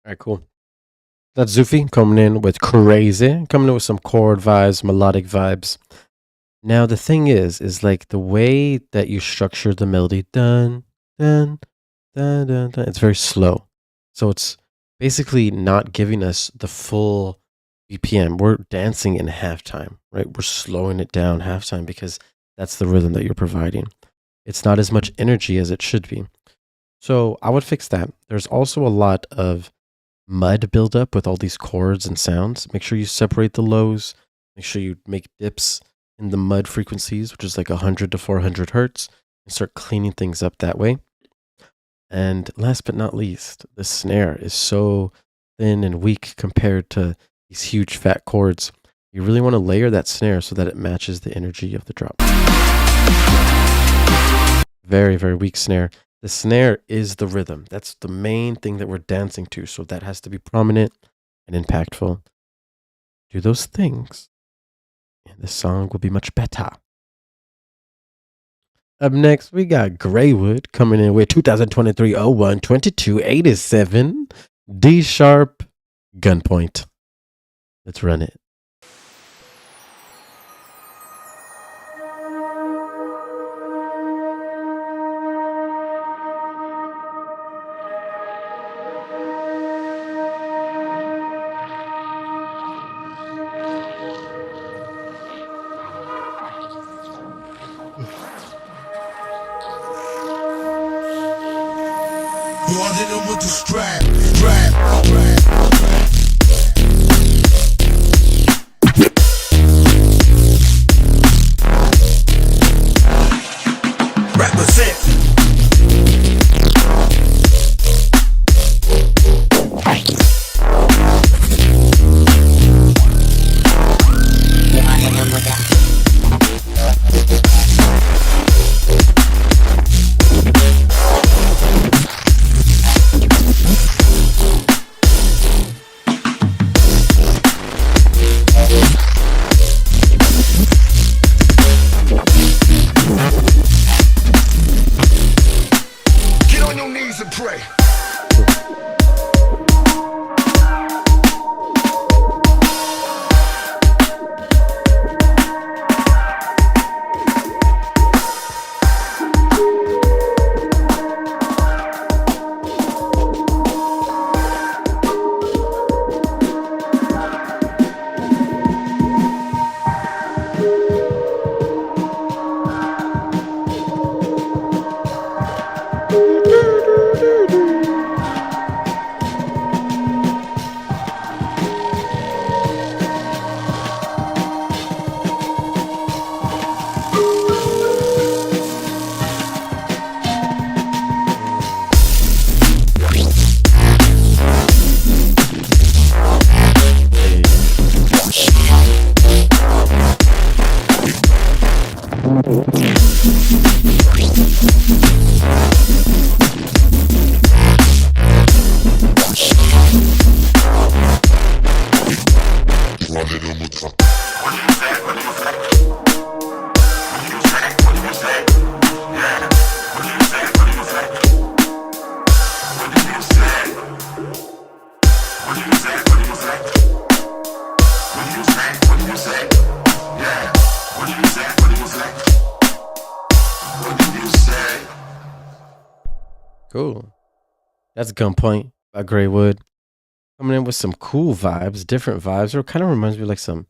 All right, cool. That's Zufi coming in with Crazy, coming in with some chord vibes, melodic vibes. Now the thing is like the way that you structure the melody, dun dun dun dun dun, it's very slow. So it's basically not giving us the full BPM. We're dancing in halftime, right? We're slowing it down halftime because that's the rhythm that you're providing. It's not as much energy as it should be. So I would fix that. There's also a lot of mud buildup with all these chords and sounds. Make sure you separate the lows. Make sure you make dips in the mud frequencies, which is like 100 to 400 hertz, and start cleaning things up that way. And last but not least, the snare is so thin and weak compared to these huge fat chords. You really want to layer that snare so that it matches the energy of the drop. Very, very weak snare. The snare is the rhythm. That's the main thing that we're dancing to. So that has to be prominent and impactful. Do those things, and the song will be much better. Up next, we got Greywood coming in with 2023 01 2287 D sharp gunpoint. Let's run it. Flooded him with the strap. Represent. Get on your knees and pray. Flooded him with the Cool. That's Gunpoint by Greywood. Coming in with some cool vibes, different vibes. It kind of reminds me of like some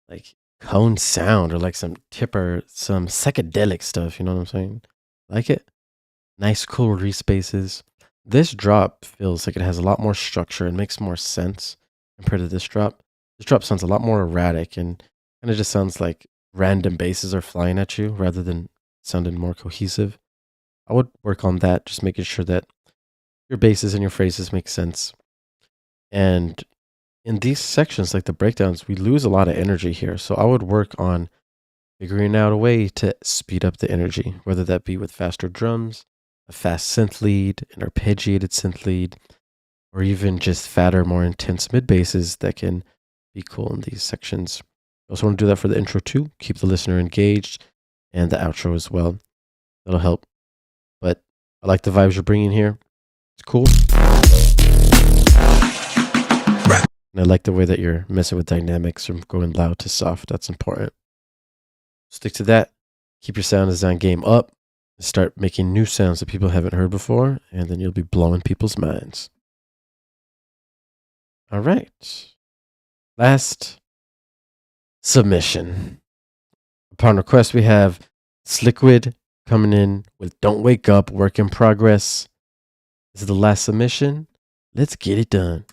like cone sound or like some tipper, some psychedelic stuff. You know what I'm saying? Like it? Nice, cool respaces. This drop feels like it has a lot more structure and makes more sense compared to this drop. This drop sounds a lot more erratic and kind of just sounds like random basses are flying at you rather than sounding more cohesive. I would work on that, just making sure that your basses and your phrases make sense. And in these sections, like the breakdowns, we lose a lot of energy here. So I would work on figuring out a way to speed up the energy, whether that be with faster drums, a fast synth lead, an arpeggiated synth lead, or even just fatter, more intense mid basses that can be cool in these sections. I also want to do that for the intro too, keep the listener engaged, and the outro as well. That'll help. But I like the vibes you're bringing here. It's cool. And I like the way that you're messing with dynamics from going loud to soft. That's important. Stick to that. Keep your sound design game up. And start making new sounds that people haven't heard before. And then you'll be blowing people's minds. All right. Last submission. Upon request, we have Sliquid coming in with Don't Wake Up, Work in Progress. This is the last submission. Let's get it done.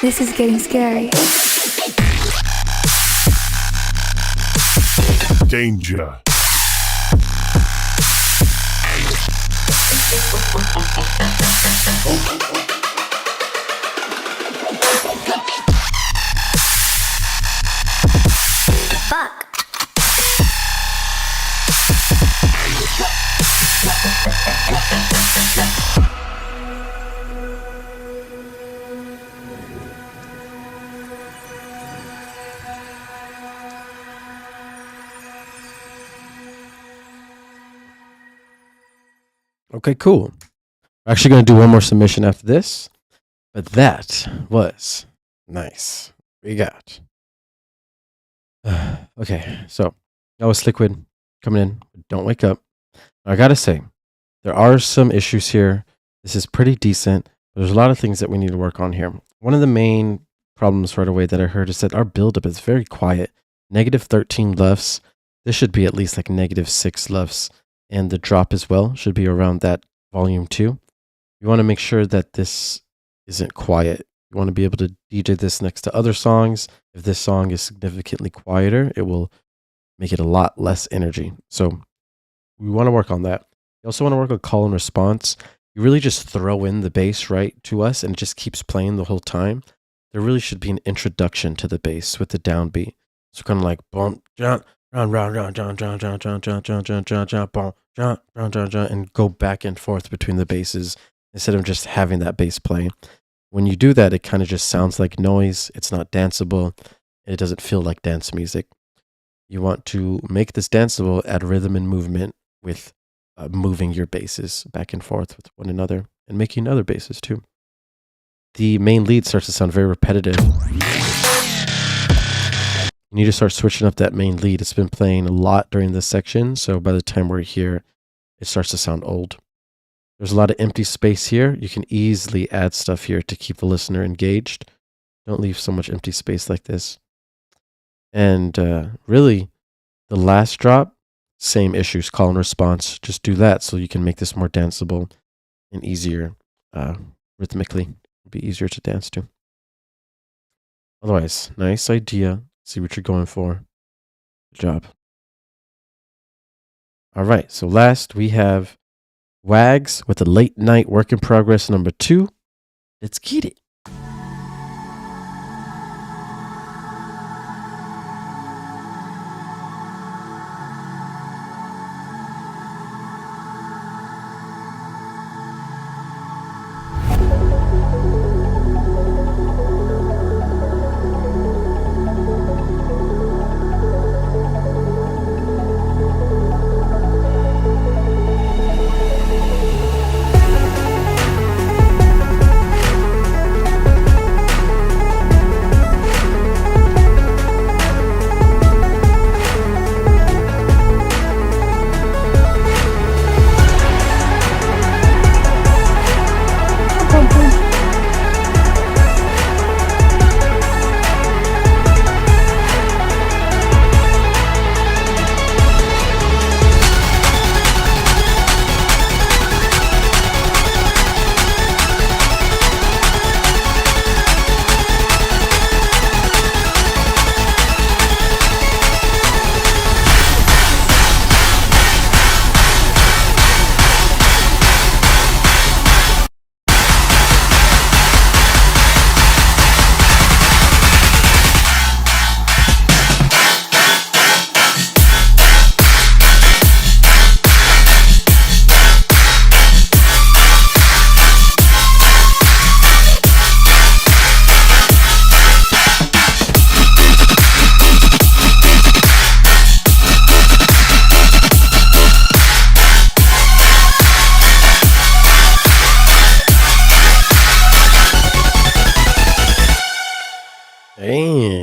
This is getting scary. Danger. Fuck. Okay, cool. We're actually going to do one more submission after this, but that was nice. We got. Okay, so that was Liquid coming in. Don't wake up. I got to say, there are some issues here. This is pretty decent. There's a lot of things that we need to work on here. One of the main problems right away that I heard is that our buildup is very quiet. Negative 13 lefts. This should be at least like negative 6 lefts. And the drop as well should be around that volume 2. You want to make sure that this isn't quiet. You want to be able to DJ this next to other songs. If this song is significantly quieter, it will make it a lot less energy. So we want to work on that. You also want to work on call and response. You really just throw in the bass right to us and it just keeps playing the whole time. There really should be an introduction to the bass with the downbeat. So kind of like bump, jump, and go back and forth between the basses instead of just having that bass play. When you do that, it kind of just sounds like noise. It's not danceable. It doesn't feel like dance music. You want to make this danceable, add rhythm and movement with moving your basses back and forth with one another and making other basses too. The main lead starts to sound very repetitive. You need to start switching up that main lead. It's been playing a lot during this section, so by the time we're here, it starts to sound old. There's a lot of empty space here. You can easily add stuff here to keep the listener engaged. Don't leave so much empty space like this. And really, the last drop, same issues, call and response. Just do that so you can make this more danceable and easier rhythmically. It'll be easier to dance to. Otherwise, nice idea. See what you're going for. Good job. All right, so last we have Wags with the late night work in progress number 2. Let's get it.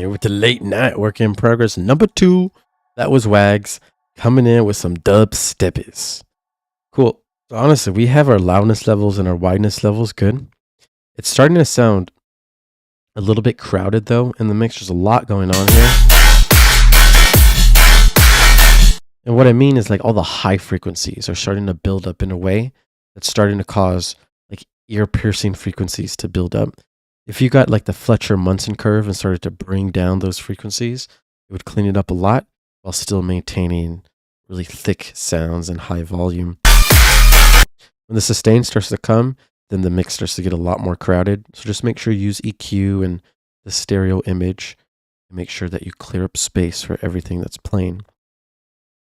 With the late night work in progress number 2, that was Wags coming in with some dubstep. Cool. So honestly, we have our loudness levels and our wideness levels good. It's starting to sound a little bit crowded though in the mix. There's a lot going on here. And what I mean is like all the high frequencies are starting to build up in a way that's starting to cause like ear piercing frequencies to build up. If you got like the Fletcher-Munson curve and started to bring down those frequencies, it would clean it up a lot while still maintaining really thick sounds and high volume. When the sustain starts to come, then the mix starts to get a lot more crowded. So just make sure you use EQ and the stereo image and make sure that you clear up space for everything that's playing.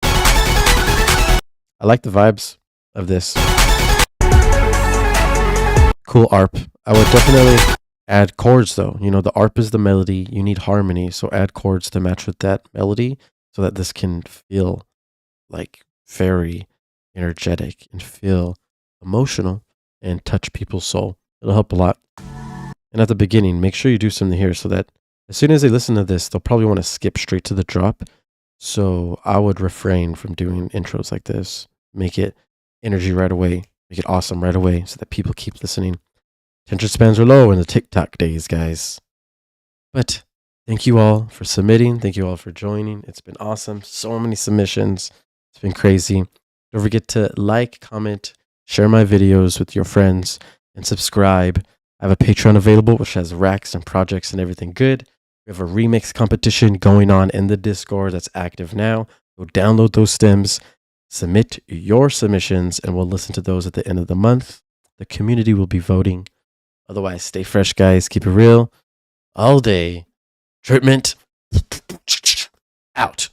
I like the vibes of this. Cool ARP. I would definitely add chords though. You know, the ARP is the melody. You need harmony. So add chords to match with that melody so that this can feel like very energetic and feel emotional and touch people's soul. It'll help a lot. And at the beginning, make sure you do something here so that as soon as they listen to this, they'll probably want to skip straight to the drop. So I would refrain from doing intros like this. Make it energy right away. Make it awesome right away so that people keep listening. Attention spans are low in the TikTok days, guys. But thank you all for submitting. Thank you all for joining. It's been awesome. So many submissions. It's been crazy. Don't forget to like, comment, share my videos with your friends, and subscribe. I have a Patreon available, which has racks and projects and everything good. We have a remix competition going on in the Discord that's active now. Go download those stems, submit your submissions, and we'll listen to those at the end of the month. The community will be voting. Otherwise, stay fresh, guys. Keep it real all day. Dripment out.